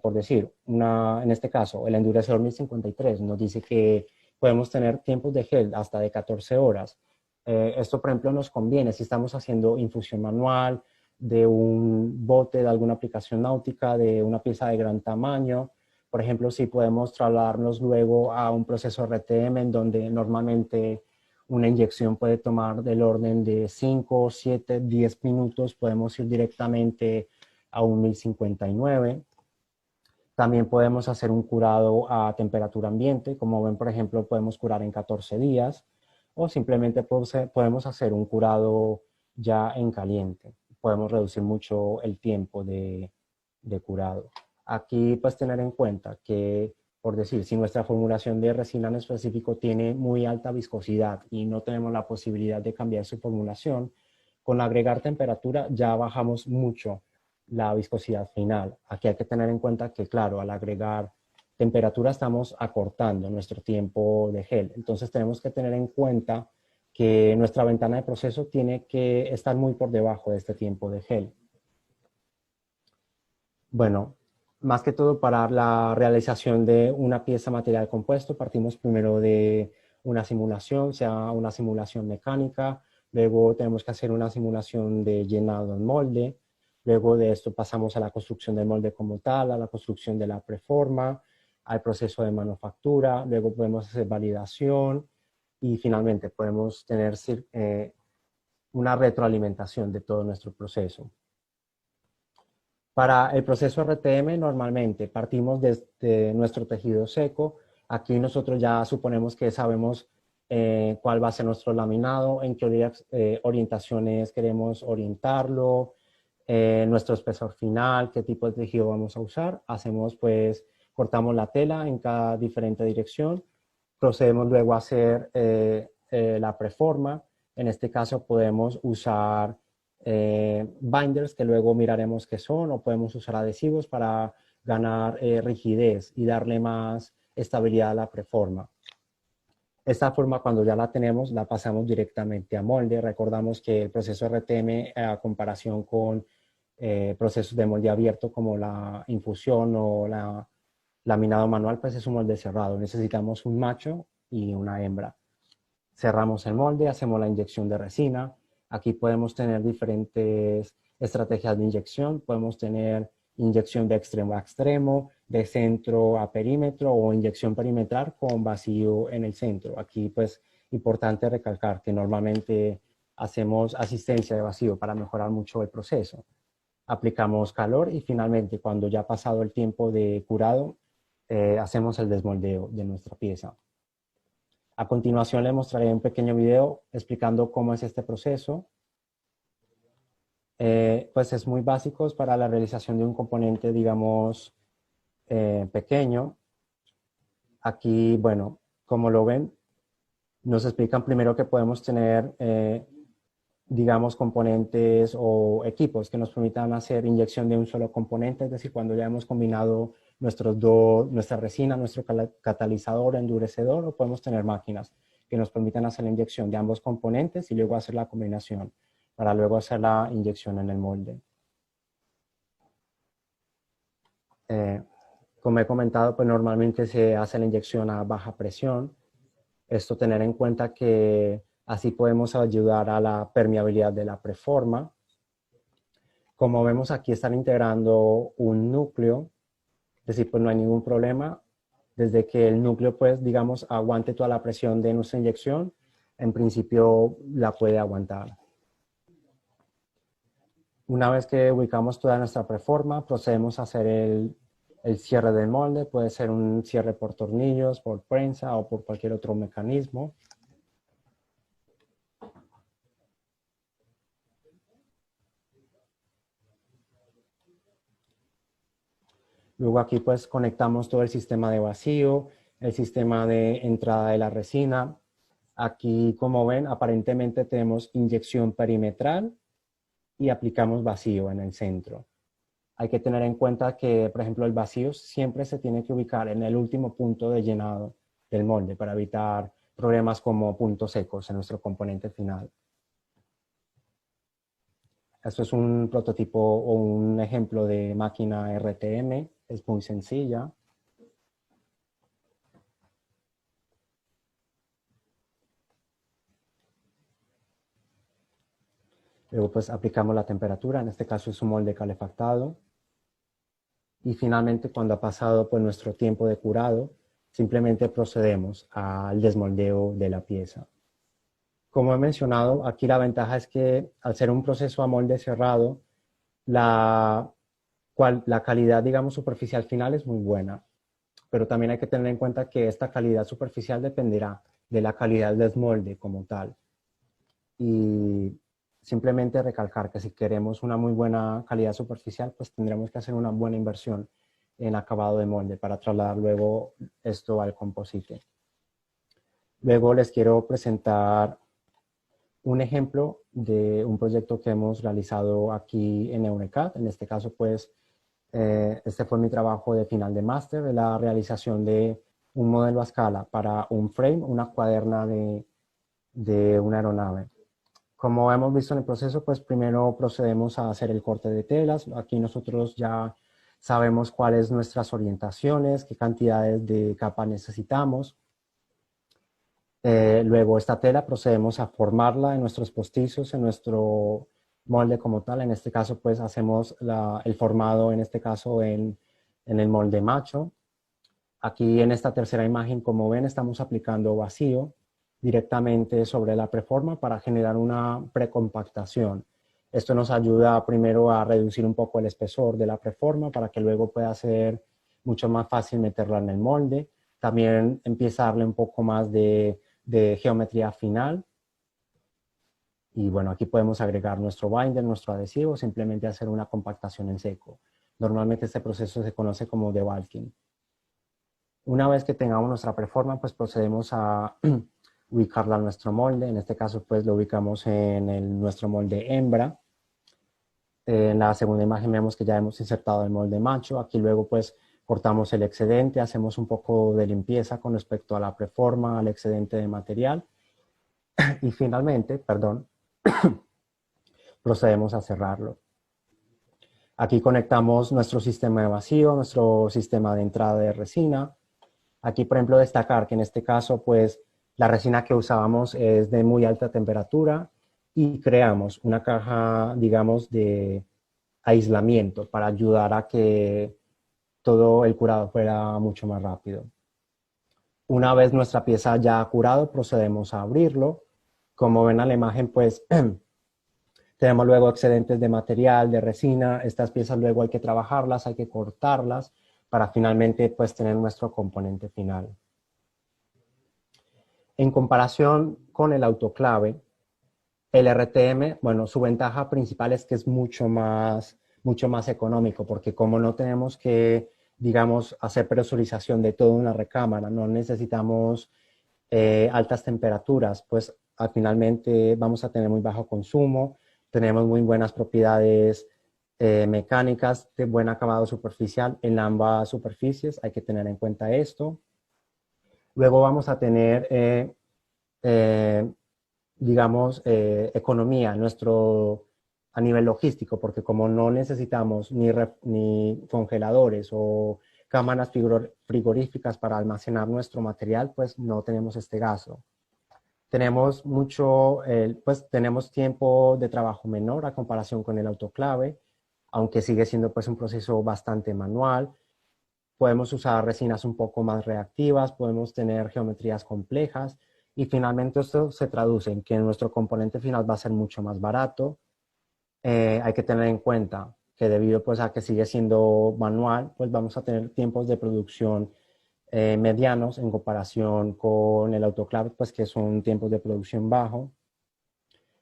por decir, en este caso, el endurecedor 1053 nos dice que podemos tener tiempos de gel hasta de 14 horas. Esto, por ejemplo, nos conviene si estamos haciendo infusión manual de un bote de alguna aplicación náutica, de una pieza de gran tamaño. Por ejemplo, si podemos trasladarnos luego a un proceso RTM en donde normalmente una inyección puede tomar del orden de 5, 7, 10 minutos, podemos ir directamente a un 1059. También podemos hacer un curado a temperatura ambiente, como ven, por ejemplo, podemos curar en 14 días, o simplemente podemos hacer un curado ya en caliente. Podemos reducir mucho el tiempo de curado. Aquí, pues, tener en cuenta que, por decir, si nuestra formulación de resina en específico tiene muy alta viscosidad y no tenemos la posibilidad de cambiar su formulación, con agregar temperatura ya bajamos mucho la viscosidad final. Aquí hay que tener en cuenta que, claro, al agregar temperatura estamos acortando nuestro tiempo de gel. Entonces tenemos que tener en cuenta que nuestra ventana de proceso tiene que estar muy por debajo de este tiempo de gel. Bueno, más que todo para la realización de una pieza material compuesto, partimos primero de una simulación, sea una simulación mecánica, luego tenemos que hacer una simulación de llenado en molde, luego de esto pasamos a la construcción del molde como tal, a la construcción de la preforma, al proceso de manufactura, luego podemos hacer validación y finalmente podemos tener una retroalimentación de todo nuestro proceso. Para el proceso RTM normalmente partimos desde nuestro tejido seco. Aquí nosotros ya suponemos que sabemos cuál va a ser nuestro laminado, en qué orientaciones queremos orientarlo, nuestro espesor final, qué tipo de tejido vamos a usar. Hacemos pues, cortamos la tela en cada diferente dirección. Procedemos luego a hacer la preforma. En este caso podemos usar binders que luego miraremos qué son, o podemos usar adhesivos para ganar rigidez y darle más estabilidad a la preforma. Esta forma, cuando ya la tenemos, la pasamos directamente a molde. Recordamos que el proceso RTM, a comparación con procesos de molde abierto como la infusión o la laminado manual, pues es un molde cerrado. Necesitamos un macho y una hembra. Cerramos el molde, hacemos la inyección de resina. Aquí podemos tener diferentes estrategias de inyección. Podemos tener inyección de extremo a extremo, de centro a perímetro o inyección perimetral con vacío en el centro. Aquí pues importante recalcar que normalmente hacemos asistencia de vacío para mejorar mucho el proceso. Aplicamos calor y finalmente cuando ya ha pasado el tiempo de curado, hacemos el desmoldeo de nuestra pieza. A continuación le mostraré un pequeño video explicando cómo es este proceso. Pues es muy básico para la realización de un componente, digamos, pequeño. Aquí, bueno, como lo ven, nos explican primero que podemos tener, digamos, componentes o equipos que nos permitan hacer inyección de un solo componente, es decir, cuando ya hemos combinado nuestra resina, nuestro catalizador, endurecedor, o podemos tener máquinas que nos permitan hacer la inyección de ambos componentes y luego hacer la combinación para luego hacer la inyección en el molde. Como he comentado, pues normalmente se hace la inyección a baja presión. Esto tener en cuenta que así podemos ayudar a la permeabilidad de la preforma. Como vemos aquí están integrando un núcleo, es decir, pues no hay ningún problema. Desde que el núcleo, pues digamos, aguante toda la presión de nuestra inyección, en principio la puede aguantar. Una vez que ubicamos toda nuestra preforma, procedemos a hacer el cierre del molde. Puede ser un cierre por tornillos, por prensa o por cualquier otro mecanismo. Luego aquí pues conectamos todo el sistema de vacío, el sistema de entrada de la resina. Aquí, como ven, aparentemente tenemos inyección perimetral y aplicamos vacío en el centro. Hay que tener en cuenta que, por ejemplo, el vacío siempre se tiene que ubicar en el último punto de llenado del molde para evitar problemas como puntos secos en nuestro componente final. Esto es un prototipo o un ejemplo de máquina RTM, es muy sencilla. Luego pues aplicamos la temperatura, en este caso es un molde calefactado. Y finalmente cuando ha pasado pues nuestro tiempo de curado, simplemente procedemos al desmoldeo de la pieza. Como he mencionado, aquí la ventaja es que al ser un proceso a molde cerrado, la calidad, digamos, superficial final es muy buena. Pero también hay que tener en cuenta que esta calidad superficial dependerá de la calidad del desmolde como tal. Y simplemente recalcar que si queremos una muy buena calidad superficial, pues tendremos que hacer una buena inversión en acabado de molde para trasladar luego esto al composite. Luego les quiero presentar un ejemplo de un proyecto que hemos realizado aquí en EURECAD. En este caso, pues, este fue mi trabajo de final de máster, de la realización de un modelo a escala para un frame, una cuaderna de una aeronave. Como hemos visto en el proceso, pues primero procedemos a hacer el corte de telas. Aquí nosotros ya sabemos cuáles nuestras orientaciones, qué cantidades de capa necesitamos. Luego esta tela procedemos a formarla en nuestros postizos, en nuestro molde como tal. En este caso pues hacemos el formado, en este caso en el molde macho. Aquí en esta tercera imagen, como ven, estamos aplicando vacío directamente sobre la preforma para generar una precompactación. Esto nos ayuda primero a reducir un poco el espesor de la preforma para que luego pueda ser mucho más fácil meterla en el molde. También empieza a darle un poco más de geometría final. Y bueno, aquí podemos agregar nuestro binder, nuestro adhesivo, simplemente hacer una compactación en seco. Normalmente este proceso se conoce como debulking. Una vez que tengamos nuestra preforma, pues procedemos a ubicarla en nuestro molde. En este caso, pues lo ubicamos en nuestro molde hembra. En la segunda imagen vemos que ya hemos insertado el molde macho. Aquí luego, pues, cortamos el excedente, hacemos un poco de limpieza con respecto a la preforma, al excedente de material y finalmente, perdón, procedemos a cerrarlo. Aquí conectamos nuestro sistema de vacío, nuestro sistema de entrada de resina. Aquí, por ejemplo, destacar que en este caso, pues, la resina que usábamos es de muy alta temperatura y creamos una caja, digamos, de aislamiento para ayudar a que todo el curado fuera mucho más rápido. Una vez nuestra pieza ya ha curado, procedemos a abrirlo. Como ven en la imagen, pues, tenemos luego excedentes de material, de resina. Estas piezas luego hay que trabajarlas, hay que cortarlas para finalmente, pues, tener nuestro componente final. En comparación con el autoclave, el RTM, bueno, su ventaja principal es que es mucho más económico, porque como no tenemos que, digamos, hacer presurización de toda una recámara, no necesitamos altas temperaturas, pues finalmente vamos a tener muy bajo consumo, tenemos muy buenas propiedades mecánicas, de buen acabado superficial en ambas superficies, hay que tener en cuenta esto. Luego vamos a tener digamos, economía a nivel logístico, porque como no necesitamos ni congeladores o cámaras frigoríficas para almacenar nuestro material, pues no tenemos este gasto. Tenemos pues tenemos tiempo de trabajo menor a comparación con el autoclave, aunque sigue siendo pues un proceso bastante manual. Podemos usar resinas un poco más reactivas, podemos tener geometrías complejas, y finalmente esto se traduce en que nuestro componente final va a ser mucho más barato. Hay que tener en cuenta que debido pues, a que sigue siendo manual, pues vamos a tener tiempos de producción medianos en comparación con el autoclave, pues que son tiempos de producción bajo.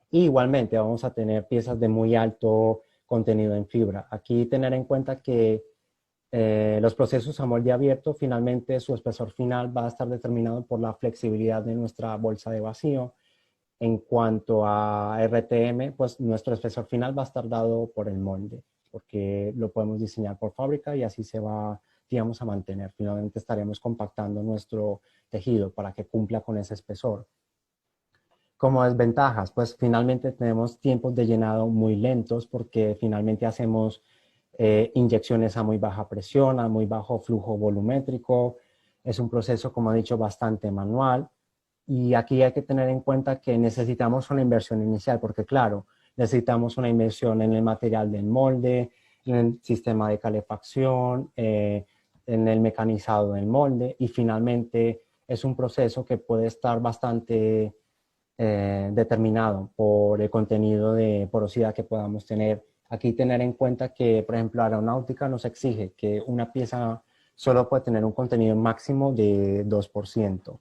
Y igualmente vamos a tener piezas de muy alto contenido en fibra. Aquí tener en cuenta que los procesos a molde abierto, finalmente su espesor final va a estar determinado por la flexibilidad de nuestra bolsa de vacío. En cuanto a RTM, pues nuestro espesor final va a estar dado por el molde, porque lo podemos diseñar por fábrica y así se va, digamos, a mantener. Finalmente estaremos compactando nuestro tejido para que cumpla con ese espesor. Como desventajas, pues finalmente tenemos tiempos de llenado muy lentos porque finalmente hacemos inyecciones a muy baja presión, a muy bajo flujo volumétrico. Es un proceso, como he dicho, bastante manual. Y aquí hay que tener en cuenta que necesitamos una inversión inicial, porque claro, necesitamos una inversión en el material del molde, en el sistema de calefacción, en el mecanizado del molde, y finalmente es un proceso que puede estar bastante determinado por el contenido de porosidad que podamos tener. Aquí tener en cuenta que, por ejemplo, aeronáutica nos exige que una pieza solo puede tener un contenido máximo de 2%.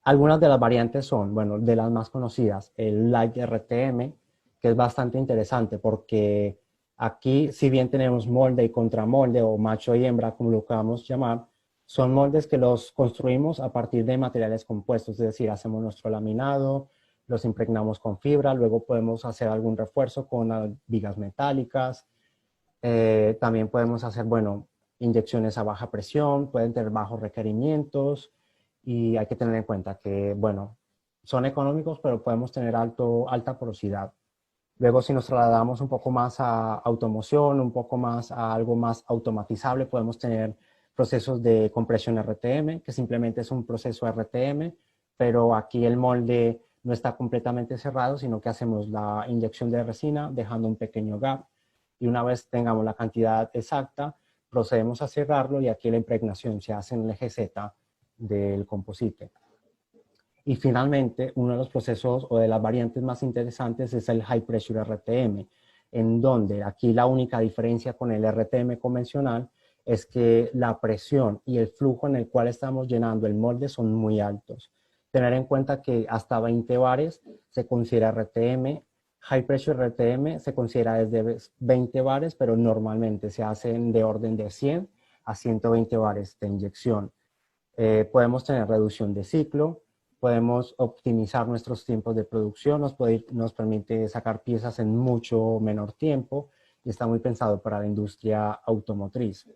Algunas de las variantes son, bueno, de las más conocidas, el Light RTM, que es bastante interesante porque aquí, si bien tenemos molde y contramolde o macho y hembra, como lo queramos llamar, son moldes que los construimos a partir de materiales compuestos, es decir, hacemos nuestro laminado, los impregnamos con fibra, luego podemos hacer algún refuerzo con vigas metálicas, también podemos hacer, bueno, inyecciones a baja presión, pueden tener bajos requerimientos y hay que tener en cuenta que, bueno, son económicos, pero podemos tener alta porosidad. Luego, si nos trasladamos un poco más a automoción, un poco más a algo más automatizable, podemos tener procesos de compresión RTM, que simplemente es un proceso RTM, pero aquí el molde no está completamente cerrado, sino que hacemos la inyección de resina dejando un pequeño gap y una vez tengamos la cantidad exacta, procedemos a cerrarlo y aquí la impregnación se hace en el eje Z del composite. Y finalmente, uno de los procesos o de las variantes más interesantes es el High Pressure RTM, en donde aquí la única diferencia con el RTM convencional es que la presión y el flujo en el cual estamos llenando el molde son muy altos. Tener en cuenta que hasta 20 bares se considera RTM, High Pressure RTM se considera desde 20 bares, pero normalmente se hacen de orden de 100 a 120 bares de inyección. Podemos tener reducción de ciclo, podemos optimizar nuestros tiempos de producción, nos permite sacar piezas en mucho menor tiempo y está muy pensado para la industria automotriz.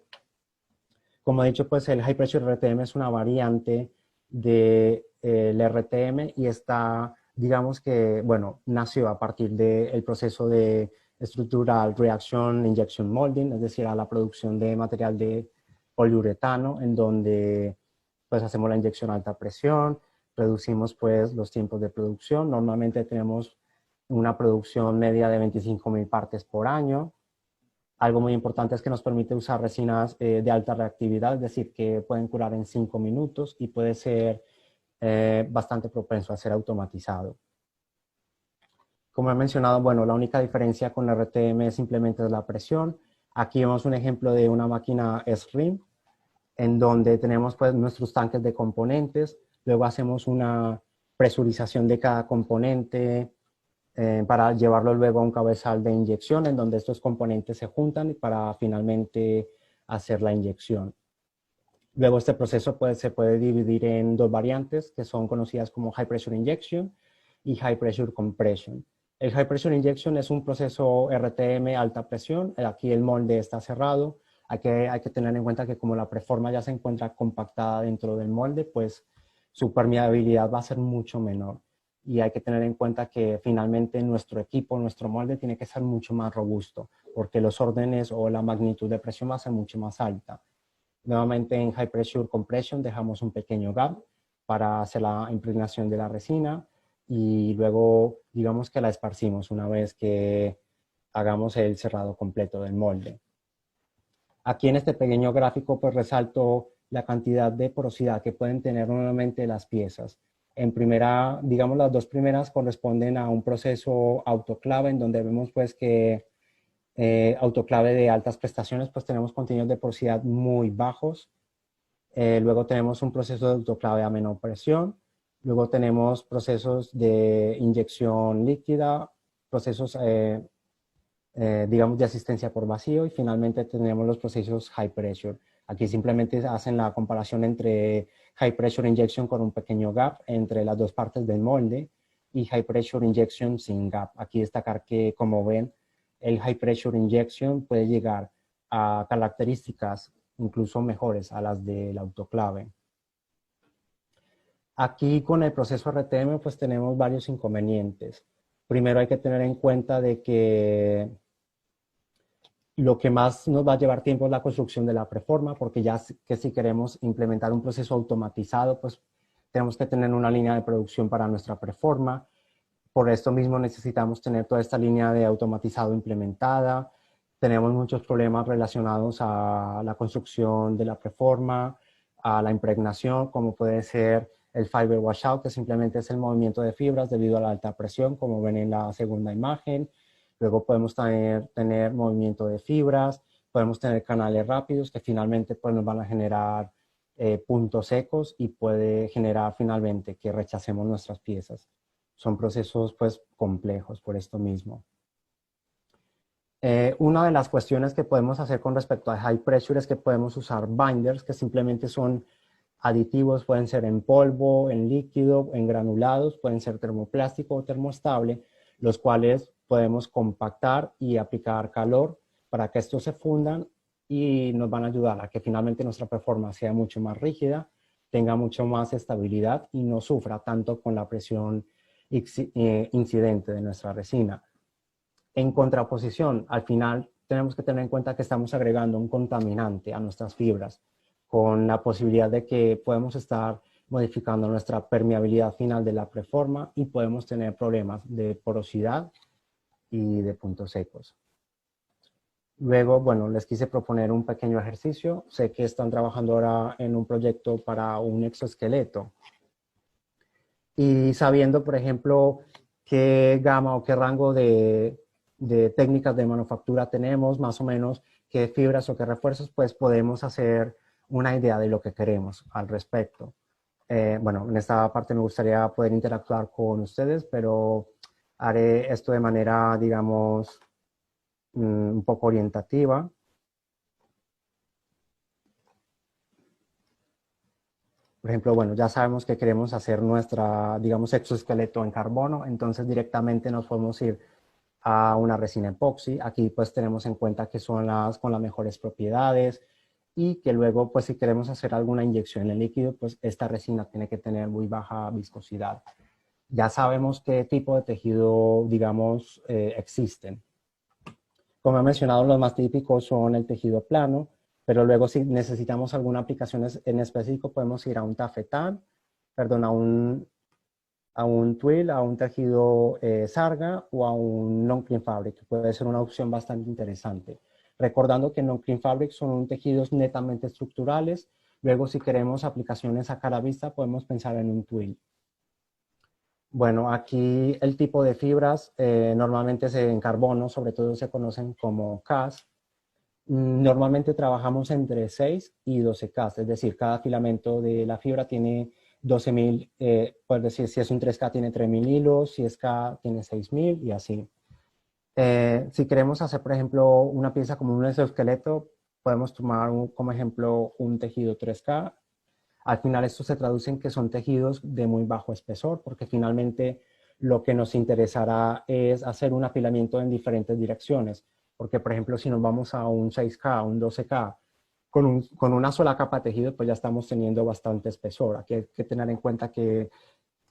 Como he dicho, pues el High Pressure RTM es una variante del RTM y está, digamos que, bueno, nació a partir del proceso de Structural Reaction Injection Molding, es decir, a la producción de material de poliuretano, en donde pues hacemos la inyección a alta presión, reducimos pues los tiempos de producción. Normalmente tenemos una producción media de 25.000 partes por año. Algo muy importante es que nos permite usar resinas de alta reactividad, es decir, que pueden curar en 5 minutos y puede ser bastante propenso a ser automatizado. Como he mencionado, bueno, la única diferencia con la RTM simplemente es la presión. Aquí vemos un ejemplo de una máquina SRIM, en donde tenemos pues nuestros tanques de componentes, luego hacemos una presurización de cada componente para llevarlo luego a un cabezal de inyección, en donde estos componentes se juntan para finalmente hacer la inyección. Luego este proceso se puede dividir en dos variantes que son conocidas como High Pressure Injection y High Pressure Compression. El High Pressure Injection es un proceso RTM alta presión. Aquí el molde está cerrado. Hay que tener en cuenta que como la preforma ya se encuentra compactada dentro del molde, pues su permeabilidad va a ser mucho menor. Y hay que tener en cuenta que finalmente nuestro equipo, nuestro molde tiene que ser mucho más robusto, porque los órdenes o la magnitud de presión va a ser mucho más alta. Nuevamente en High Pressure Compression dejamos un pequeño gap para hacer la impregnación de la resina y luego digamos que la esparcimos una vez que hagamos el cerrado completo del molde. Aquí en este pequeño gráfico pues resalto la cantidad de porosidad que pueden tener nuevamente las piezas. En primera, digamos las dos primeras corresponden a un proceso autoclave en donde vemos pues que autoclave de altas prestaciones, pues tenemos contenidos de porosidad muy bajos. Luego tenemos un proceso de autoclave a menor presión. Luego tenemos procesos de inyección líquida, procesos, digamos, de asistencia por vacío. Y finalmente tenemos los procesos high pressure. Aquí simplemente hacen la comparación entre high pressure injection con un pequeño gap entre las dos partes del molde y high pressure injection sin gap. Aquí destacar que, como ven, el high pressure injection puede llegar a características incluso mejores a las del autoclave. Aquí con el proceso RTM pues tenemos varios inconvenientes. Primero hay que tener en cuenta de que lo que más nos va a llevar tiempo es la construcción de la preforma, porque ya que si queremos implementar un proceso automatizado, pues tenemos que tener una línea de producción para nuestra preforma. Por esto mismo necesitamos tener toda esta línea de automatizado implementada. Tenemos muchos problemas relacionados a la construcción de la preforma, a la impregnación, como puede ser el fiber washout, que simplemente es el movimiento de fibras debido a la alta presión, como ven en la segunda imagen. Luego podemos tener movimiento de fibras, podemos tener canales rápidos que finalmente pues, nos van a generar puntos secos y puede generar finalmente que rechacemos nuestras piezas. Son procesos pues complejos por esto mismo. Una de las cuestiones que podemos hacer con respecto a high pressure es que podemos usar binders, que simplemente son aditivos, pueden ser en polvo, en líquido, en granulados, pueden ser termoplástico o termoestable, los cuales podemos compactar y aplicar calor para que estos se fundan y nos van a ayudar a que finalmente nuestra performance sea mucho más rígida, tenga mucho más estabilidad y no sufra tanto con la presión incidente de nuestra resina. En contraposición, al final tenemos que tener en cuenta que estamos agregando un contaminante a nuestras fibras, con la posibilidad de que podemos estar modificando nuestra permeabilidad final de la preforma y podemos tener problemas de porosidad y de puntos secos. Luego, bueno, les quise proponer un pequeño ejercicio. Sé que están trabajando ahora en un proyecto para un exoesqueleto. Y sabiendo, por ejemplo, qué gama o qué rango de técnicas de manufactura tenemos, más o menos qué fibras o qué refuerzos, pues podemos hacer una idea de lo que queremos al respecto. Bueno, en esta parte me gustaría poder interactuar con ustedes, pero haré esto de manera, digamos, un poco orientativa. Por ejemplo, bueno, ya sabemos que queremos hacer nuestra, digamos, exoesqueleto en carbono, entonces directamente nos podemos ir a una resina epoxi. Aquí pues tenemos en cuenta que son las con las mejores propiedades y que luego, pues si queremos hacer alguna inyección en líquido, pues esta resina tiene que tener muy baja viscosidad. Ya sabemos qué tipo de tejido, digamos, existen. Como he mencionado, los más típicos son el tejido plano, pero luego si necesitamos alguna aplicación en específico, podemos ir a un tafetán, perdón, a un twill, a un tejido sarga o a un long clean fabric, que puede ser una opción bastante interesante. Recordando que long clean fabric son tejidos netamente estructurales, luego si queremos aplicaciones a cara vista, podemos pensar en un twill. Bueno, aquí el tipo de fibras normalmente en carbono, sobre todo se conocen como CAS. Normalmente trabajamos entre 6 y 12 CAS, es decir, cada filamento de la fibra tiene 12.000, por decir, si es un 3K tiene 3.000 hilos, si es K tiene 6.000 y así. Si queremos hacer, por ejemplo, una pieza como un exoesqueleto, podemos tomar como ejemplo un tejido 3K. Al final esto se traduce en que son tejidos de muy bajo espesor, porque finalmente lo que nos interesará es hacer un apilamiento en diferentes direcciones. Porque, por ejemplo, si nos vamos a un 6K, un 12K, con una sola capa de tejido, pues ya estamos teniendo bastante espesor. Aquí hay que tener en cuenta que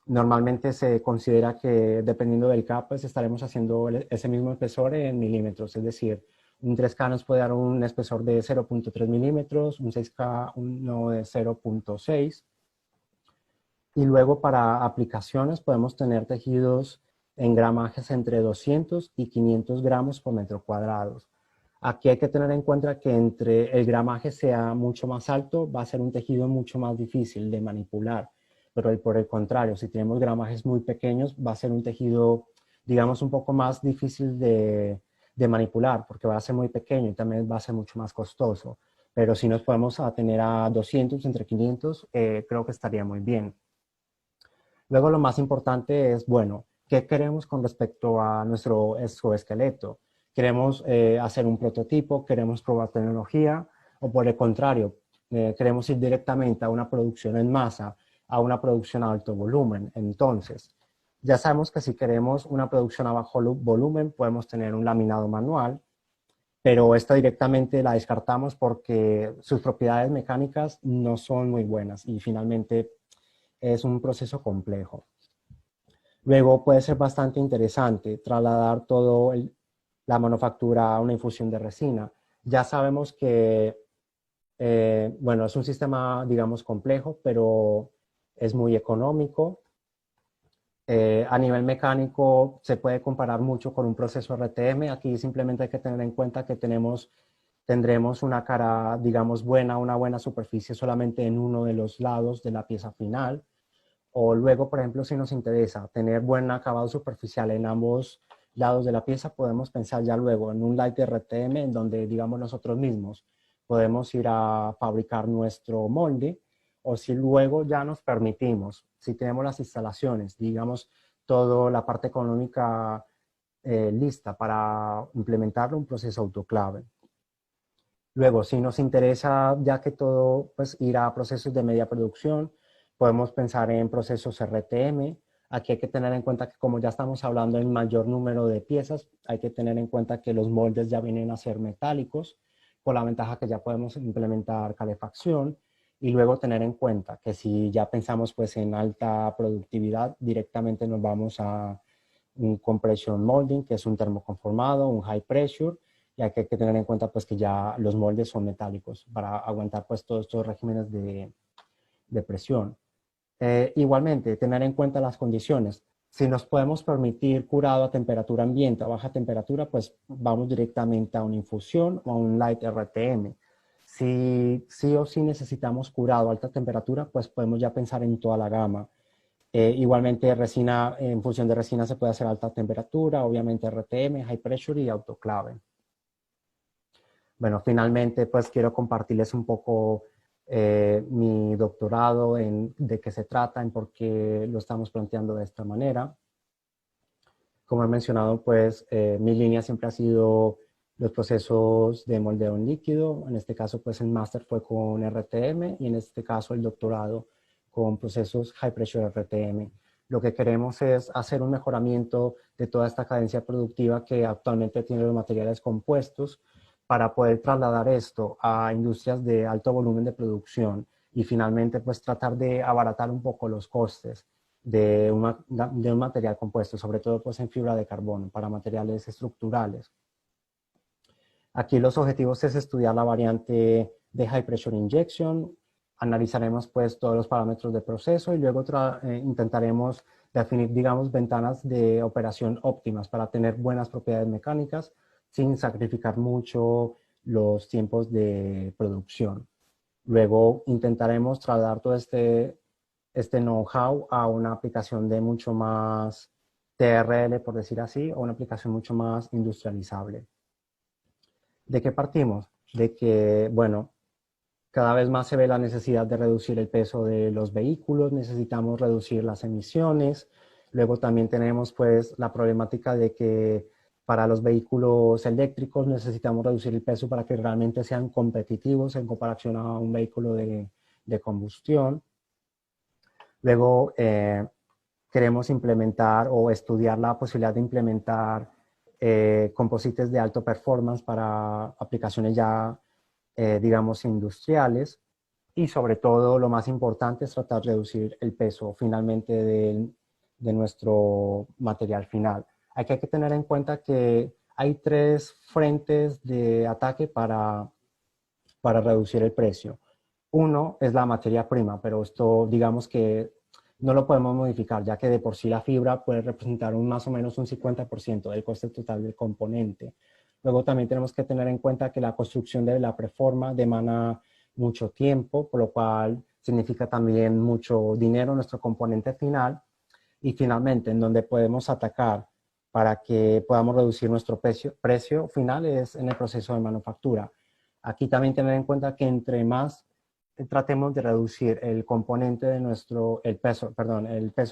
normalmente se considera que dependiendo del K, pues estaremos haciendo ese mismo espesor en milímetros, es decir, un 3K nos puede dar un espesor de 0.3 milímetros, un 6K uno de 0.6. Y luego para aplicaciones podemos tener tejidos en gramajes entre 200 y 500 gramos por metro cuadrado. Aquí hay que tener en cuenta que entre el gramaje sea mucho más alto, va a ser un tejido mucho más difícil de manipular. Pero por el contrario, si tenemos gramajes muy pequeños, va a ser un tejido, digamos, un poco más difícil de manipular, porque va a ser muy pequeño y también va a ser mucho más costoso. Pero si nos podemos tener a 200, entre 500, creo que estaría muy bien. Luego lo más importante es, bueno, ¿qué queremos con respecto a nuestro exoesqueleto? ¿Queremos hacer un prototipo? ¿Queremos probar tecnología? ¿O por el contrario, queremos ir directamente a una producción en masa, a una producción a alto volumen? Entonces, ya sabemos que si queremos una producción a bajo volumen, podemos tener un laminado manual, pero esta directamente la descartamos porque sus propiedades mecánicas no son muy buenas y finalmente es un proceso complejo. Luego puede ser bastante interesante trasladar todo la manufactura a una infusión de resina. Ya sabemos que, bueno, es un sistema, digamos, complejo, pero es muy económico. A nivel mecánico se puede comparar mucho con un proceso RTM. Aquí simplemente hay que tener en cuenta que tendremos una cara, digamos, buena, una buena superficie solamente en uno de los lados de la pieza final. O luego, por ejemplo, si nos interesa tener buen acabado superficial en ambos lados de la pieza, podemos pensar ya luego en un light RTM en donde, digamos, nosotros mismos podemos ir a fabricar nuestro molde, o si luego ya nos permitimos, si tenemos las instalaciones, digamos, toda la parte económica lista para implementarlo, un proceso autoclave. Luego, si nos interesa, ya que todo, pues ir a procesos de media producción, podemos pensar en procesos RTM. Aquí hay que tener en cuenta que como ya estamos hablando en mayor número de piezas, hay que tener en cuenta que los moldes ya vienen a ser metálicos, con la ventaja que ya podemos implementar calefacción y luego tener en cuenta que si ya pensamos pues en alta productividad, directamente nos vamos a un compression molding, que es un termoconformado, un high pressure, y hay que tener en cuenta pues que ya los moldes son metálicos para aguantar pues todos estos regímenes de presión. Igualmente, tener en cuenta las condiciones. Si nos podemos permitir curado a temperatura ambiente, a baja temperatura, pues vamos directamente a una infusión o a un light RTM. Si sí o sí necesitamos curado a alta temperatura, pues podemos ya pensar en toda la gama. Igualmente, resina, en función de resina se puede hacer a alta temperatura, obviamente RTM, high pressure y autoclave. Bueno, finalmente, pues quiero compartirles un poco mi doctorado, de qué se trata, en por qué lo estamos planteando de esta manera. Como he mencionado, pues mi línea siempre ha sido los procesos de moldeo en líquido. En este caso, pues el máster fue con RTM y en este caso el doctorado con procesos high pressure RTM. Lo que queremos es hacer un mejoramiento de toda esta cadencia productiva que actualmente tiene los materiales compuestos, para poder trasladar esto a industrias de alto volumen de producción y finalmente pues tratar de abaratar un poco los costes de un material compuesto, sobre todo pues en fibra de carbono para materiales estructurales. Aquí los objetivos es estudiar la variante de High Pressure Injection, analizaremos pues todos los parámetros de proceso y luego intentaremos definir, digamos, ventanas de operación óptimas para tener buenas propiedades mecánicas sin sacrificar mucho los tiempos de producción. Luego intentaremos trasladar todo este know-how a una aplicación de mucho más TRL, por decir así, o una aplicación mucho más industrializable. ¿De qué partimos? De que, bueno, cada vez más se ve la necesidad de reducir el peso de los vehículos, necesitamos reducir las emisiones. Luego también tenemos pues la problemática de que para los vehículos eléctricos necesitamos reducir el peso para que realmente sean competitivos en comparación a un vehículo de combustión. Luego queremos implementar o estudiar la posibilidad de implementar composites de alto performance para aplicaciones ya digamos, industriales, y sobre todo lo más importante es tratar de reducir el peso finalmente de nuestro material final. Hay que tener en cuenta que hay 3 frentes de ataque para reducir el precio. Uno es la materia prima, pero esto digamos que no lo podemos modificar, ya que de por sí la fibra puede representar más o menos un 50% del coste total del componente. Luego también tenemos que tener en cuenta que la construcción de la preforma demanda mucho tiempo, por lo cual significa también mucho dinero en nuestro componente final. Y finalmente, en donde podemos atacar para que podamos reducir nuestro precio final es en el proceso de manufactura. Aquí también tener en cuenta que entre más tratemos de reducir el componente de el peso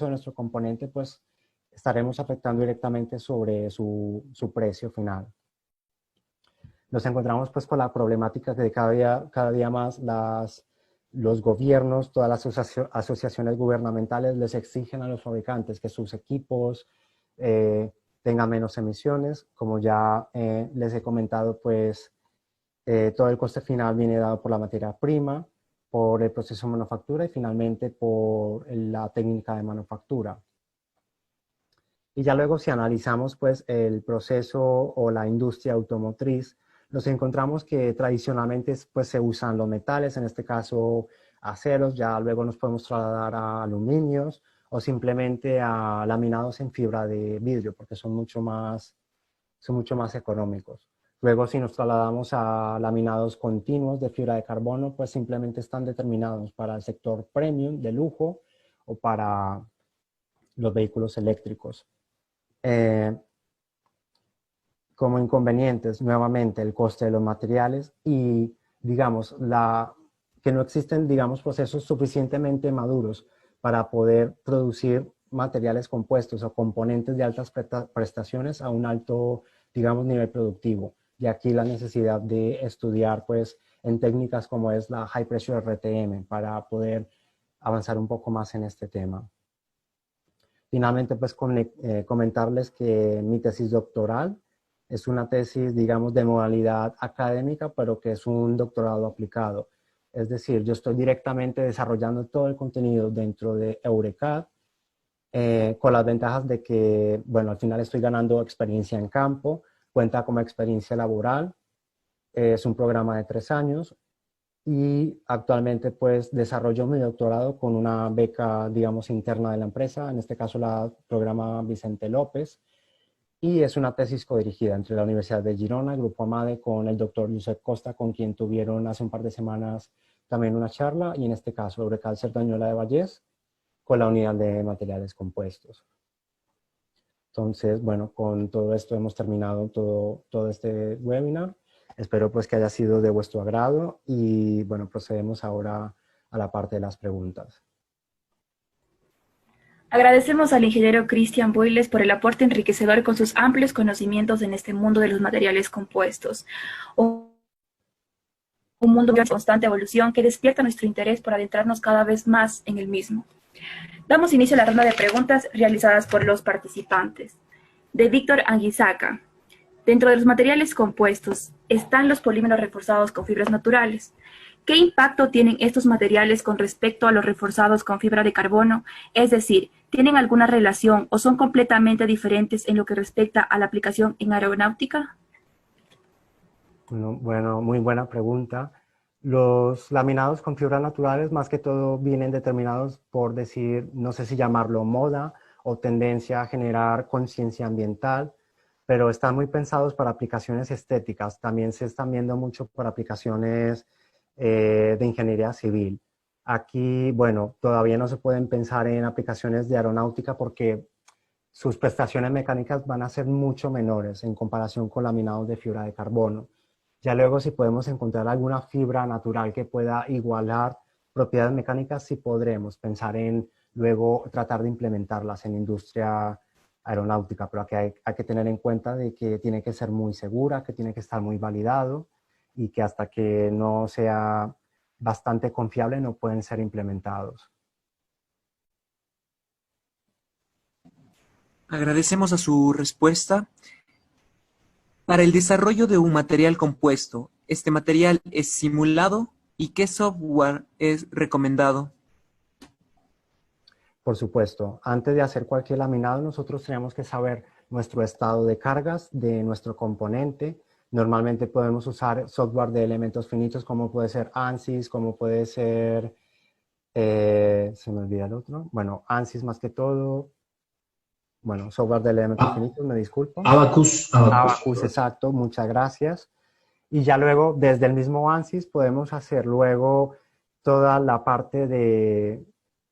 de nuestro componente, pues estaremos afectando directamente sobre su precio final. Nos encontramos pues con la problemática de cada día más los gobiernos, todas las asociaciones gubernamentales les exigen a los fabricantes que sus equipos tengan menos emisiones. Como ya les he comentado, pues todo el coste final viene dado por la materia prima, por el proceso de manufactura y finalmente por la técnica de manufactura. Y ya luego si analizamos pues el proceso o la industria automotriz, nos encontramos que tradicionalmente pues, se usan los metales, en este caso aceros, ya luego nos podemos trasladar a aluminios o simplemente a laminados en fibra de vidrio porque son mucho más económicos. Luego si nos trasladamos a laminados continuos de fibra de carbono, pues simplemente están determinados para el sector premium de lujo o para los vehículos eléctricos. Como inconvenientes, nuevamente, el coste de los materiales y, digamos, que no existen, digamos, procesos suficientemente maduros para poder producir materiales compuestos o componentes de altas prestaciones a un alto, digamos, nivel productivo. Y aquí la necesidad de estudiar, pues, en técnicas como es la High Pressure RTM para poder avanzar un poco más en este tema. Finalmente, pues, comentarles que mi tesis doctoral es una tesis, digamos, de modalidad académica, pero que es un doctorado aplicado. Es decir, yo estoy directamente desarrollando todo el contenido dentro de Eurecad, con las ventajas de que, bueno, al final estoy ganando experiencia en campo, cuenta como experiencia laboral, es un programa de 3 años y actualmente pues desarrollo mi doctorado con una beca, digamos, interna de la empresa, en este caso la programa Vicente López, y es una tesis codirigida entre la Universidad de Girona, Grupo AMADE, con el doctor Josep Costa, con quien tuvieron hace un par de semanas también una charla, y en este caso Eurecal Cerdañola de Vallés, con la unidad de materiales compuestos. Entonces, bueno, con todo esto hemos terminado todo este webinar. Espero pues que haya sido de vuestro agrado y bueno, procedemos ahora a la parte de las preguntas. Agradecemos al ingeniero Cristian Boiles por el aporte enriquecedor con sus amplios conocimientos en este mundo de los materiales compuestos. Un mundo de constante evolución que despierta nuestro interés por adentrarnos cada vez más en el mismo. Damos inicio a la ronda de preguntas realizadas por los participantes. De Víctor Anguizaca. Dentro de los materiales compuestos están los polímeros reforzados con fibras naturales. ¿Qué impacto tienen estos materiales con respecto a los reforzados con fibra de carbono? Es decir, ¿tienen alguna relación o son completamente diferentes en lo que respecta a la aplicación en aeronáutica? Bueno, muy buena pregunta. Los laminados con fibras naturales más que todo vienen determinados por decir, no sé si llamarlo moda o tendencia a generar conciencia ambiental, pero están muy pensados para aplicaciones estéticas. También se están viendo mucho por aplicaciones de ingeniería civil. Aquí, bueno, todavía no se pueden pensar en aplicaciones de aeronáutica porque sus prestaciones mecánicas van a ser mucho menores en comparación con laminados de fibra de carbono. Ya luego si podemos encontrar alguna fibra natural que pueda igualar propiedades mecánicas, sí podremos pensar en luego tratar de implementarlas en industria aeronáutica, pero aquí hay que tener en cuenta de que tiene que ser muy segura, que tiene que estar muy validado y que hasta que no sea bastante confiable no pueden ser implementados. Agradecemos a su respuesta. Para el desarrollo de un material compuesto, ¿este material es simulado y qué software es recomendado? Por supuesto, antes de hacer cualquier laminado, nosotros tenemos que saber nuestro estado de cargas de nuestro componente. Normalmente podemos usar software de elementos finitos como puede ser ANSYS, como puede ser, se me olvida el otro, bueno, ANSYS más que todo, bueno, software de elementos finitos, me disculpo. Abacus. Abacus, exacto, muchas gracias. Y ya luego, desde el mismo ANSYS, podemos hacer luego toda la parte de,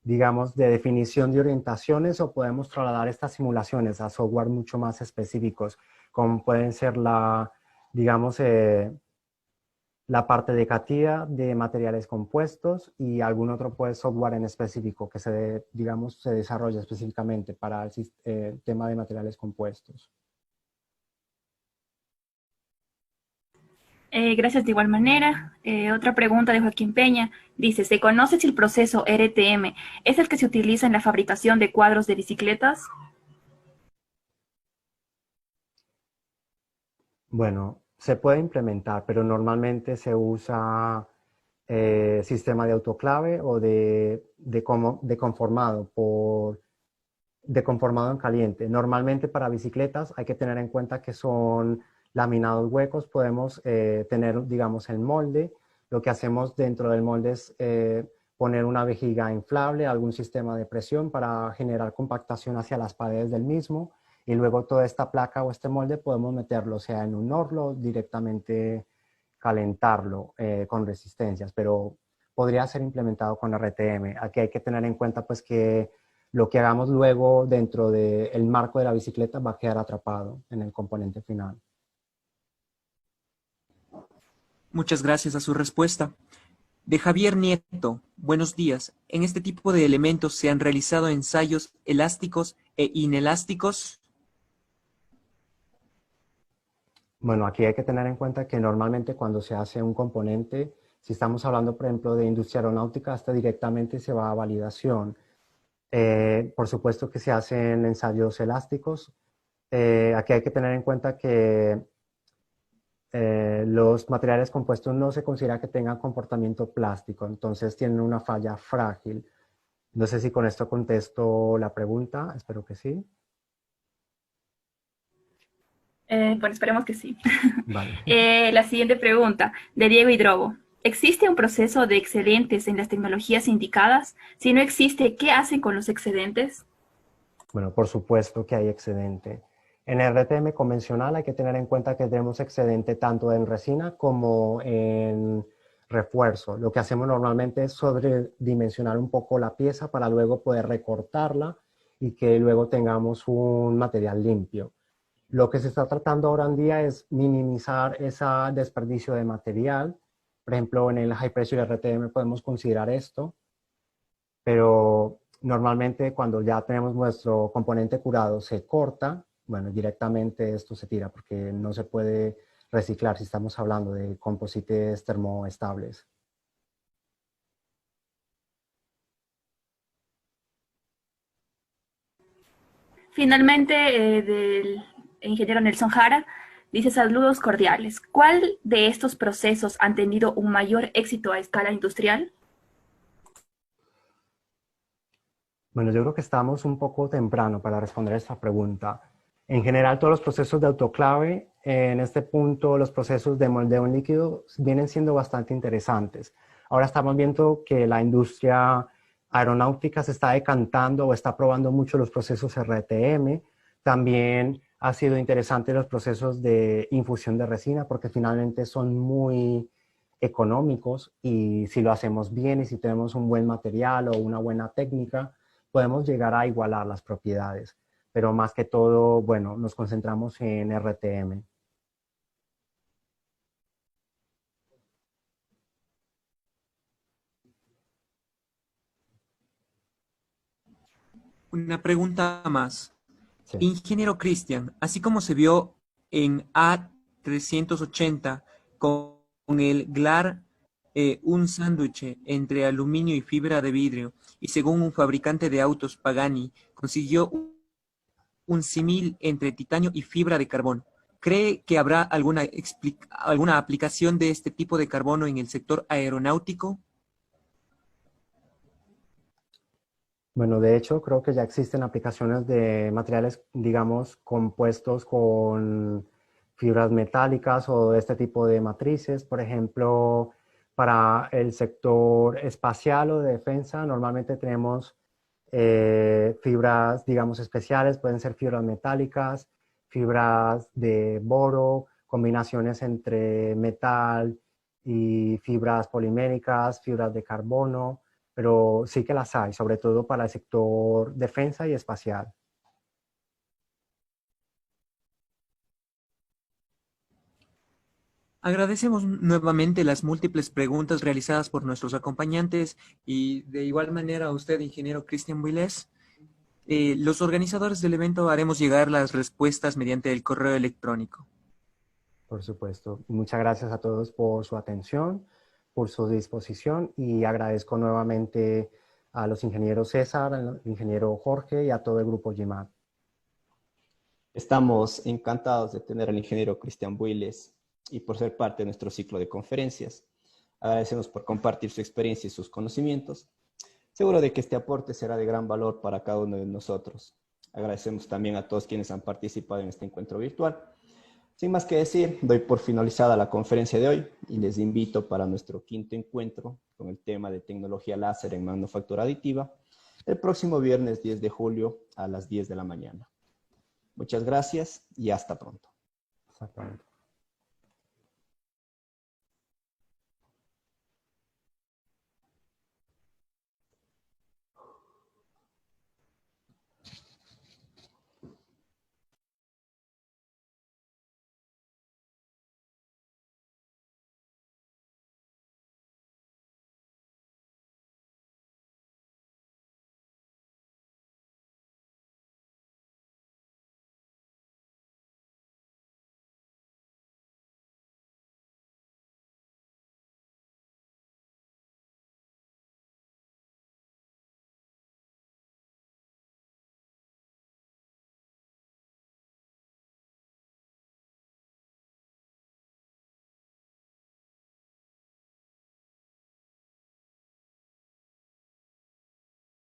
digamos, de definición de orientaciones o podemos trasladar estas simulaciones a software mucho más específicos, como pueden ser la, digamos, la parte de CATIA de materiales compuestos y algún otro pues, software en específico que se, digamos, se desarrolla específicamente para el tema de materiales compuestos. Gracias de igual manera. Otra pregunta de Joaquín Peña. Dice, ¿se conoce si el proceso RTM es el que se utiliza en la fabricación de cuadros de bicicletas? Bueno, se puede implementar, pero normalmente se usa sistema de autoclave o de conformado, de conformado en caliente. Normalmente para bicicletas hay que tener en cuenta que son laminados huecos. Podemos tener, digamos, el molde. Lo que hacemos dentro del molde es poner una vejiga inflable, algún sistema de presión para generar compactación hacia las paredes del mismo. Y luego toda esta placa o este molde podemos meterlo, sea en un horno, directamente calentarlo con resistencias, pero podría ser implementado con RTM. Aquí hay que tener en cuenta pues que lo que hagamos luego dentro del marco de la bicicleta va a quedar atrapado en el componente final. Muchas gracias a su respuesta. De Javier Nieto, buenos días. ¿En este tipo de elementos se han realizado ensayos elásticos e inelásticos? Bueno, aquí hay que tener en cuenta que normalmente cuando se hace un componente, si estamos hablando, por ejemplo, de industria aeronáutica, hasta directamente se va a validación. Por supuesto que se hacen ensayos elásticos. Aquí hay que tener en cuenta que los materiales compuestos no se considera que tengan comportamiento plástico, entonces tienen una falla frágil. No sé si con esto contesto la pregunta, espero que sí. Bueno, esperemos que sí. Vale. La siguiente pregunta, de Diego Hidrobo. ¿Existe un proceso de excedentes en las tecnologías indicadas? Si no existe, ¿qué hacen con los excedentes? Bueno, por supuesto que hay excedente. En el RTM convencional hay que tener en cuenta que tenemos excedente tanto en resina como en refuerzo. Lo que hacemos normalmente es sobredimensionar un poco la pieza para luego poder recortarla y que luego tengamos un material limpio. Lo que se está tratando ahora en día es minimizar ese desperdicio de material. Por ejemplo, en el High Pressure RTM podemos considerar esto, pero normalmente cuando ya tenemos nuestro componente curado se corta, bueno, directamente esto se tira porque no se puede reciclar si estamos hablando de composites termoestables. Finalmente, del ingeniero Nelson Jara, Dice, saludos cordiales. ¿Cuál de estos procesos han tenido un mayor éxito a escala industrial? Bueno, yo creo que estamos un poco temprano para responder esta pregunta. En general, todos los procesos de autoclave, en este punto, los procesos de moldeo en líquido vienen siendo bastante interesantes. Ahora estamos viendo que la industria aeronáutica se está decantando o está probando mucho los procesos RTM. También ha sido interesante los procesos de infusión de resina porque finalmente son muy económicos y si lo hacemos bien y si tenemos un buen material o una buena técnica, podemos llegar a igualar las propiedades. Pero más que todo, bueno, nos concentramos en RTM. Una pregunta más. Sí. Ingeniero Cristian, así como se vio en A380 con el GLAR, un sándwich entre aluminio y fibra de vidrio, y según un fabricante de autos, Pagani, consiguió un símil entre titanio y fibra de carbono. ¿Cree que habrá alguna aplicación de este tipo de carbono en el sector aeronáutico? Bueno, de hecho, creo que ya existen aplicaciones de materiales, digamos, compuestos con fibras metálicas o de este tipo de matrices. Por ejemplo, para el sector espacial o de defensa, normalmente tenemos fibras, digamos, especiales. Pueden ser fibras metálicas, fibras de boro, combinaciones entre metal y fibras poliméricas, fibras de carbono, pero sí que las hay, sobre todo para el sector defensa y espacial. Agradecemos nuevamente las múltiples preguntas realizadas por nuestros acompañantes y de igual manera a usted, ingeniero Cristian Builés. Los organizadores del evento haremos llegar las respuestas mediante el correo electrónico. Por supuesto. Muchas gracias a todos por su atención, por su disposición y agradezco nuevamente a los ingenieros César, al ingeniero Jorge y a todo el grupo GIMAT. Estamos encantados de tener al ingeniero Cristian Builés y por ser parte de nuestro ciclo de conferencias. Agradecemos por compartir su experiencia y sus conocimientos. Seguro de que este aporte será de gran valor para cada uno de nosotros. Agradecemos también a todos quienes han participado en este encuentro virtual. Sin más que decir, doy por finalizada la conferencia de hoy y les invito para nuestro quinto encuentro con el tema de tecnología láser en manufactura aditiva el próximo viernes 10 de julio a las 10 de la mañana. Muchas gracias y hasta pronto. Hasta pronto.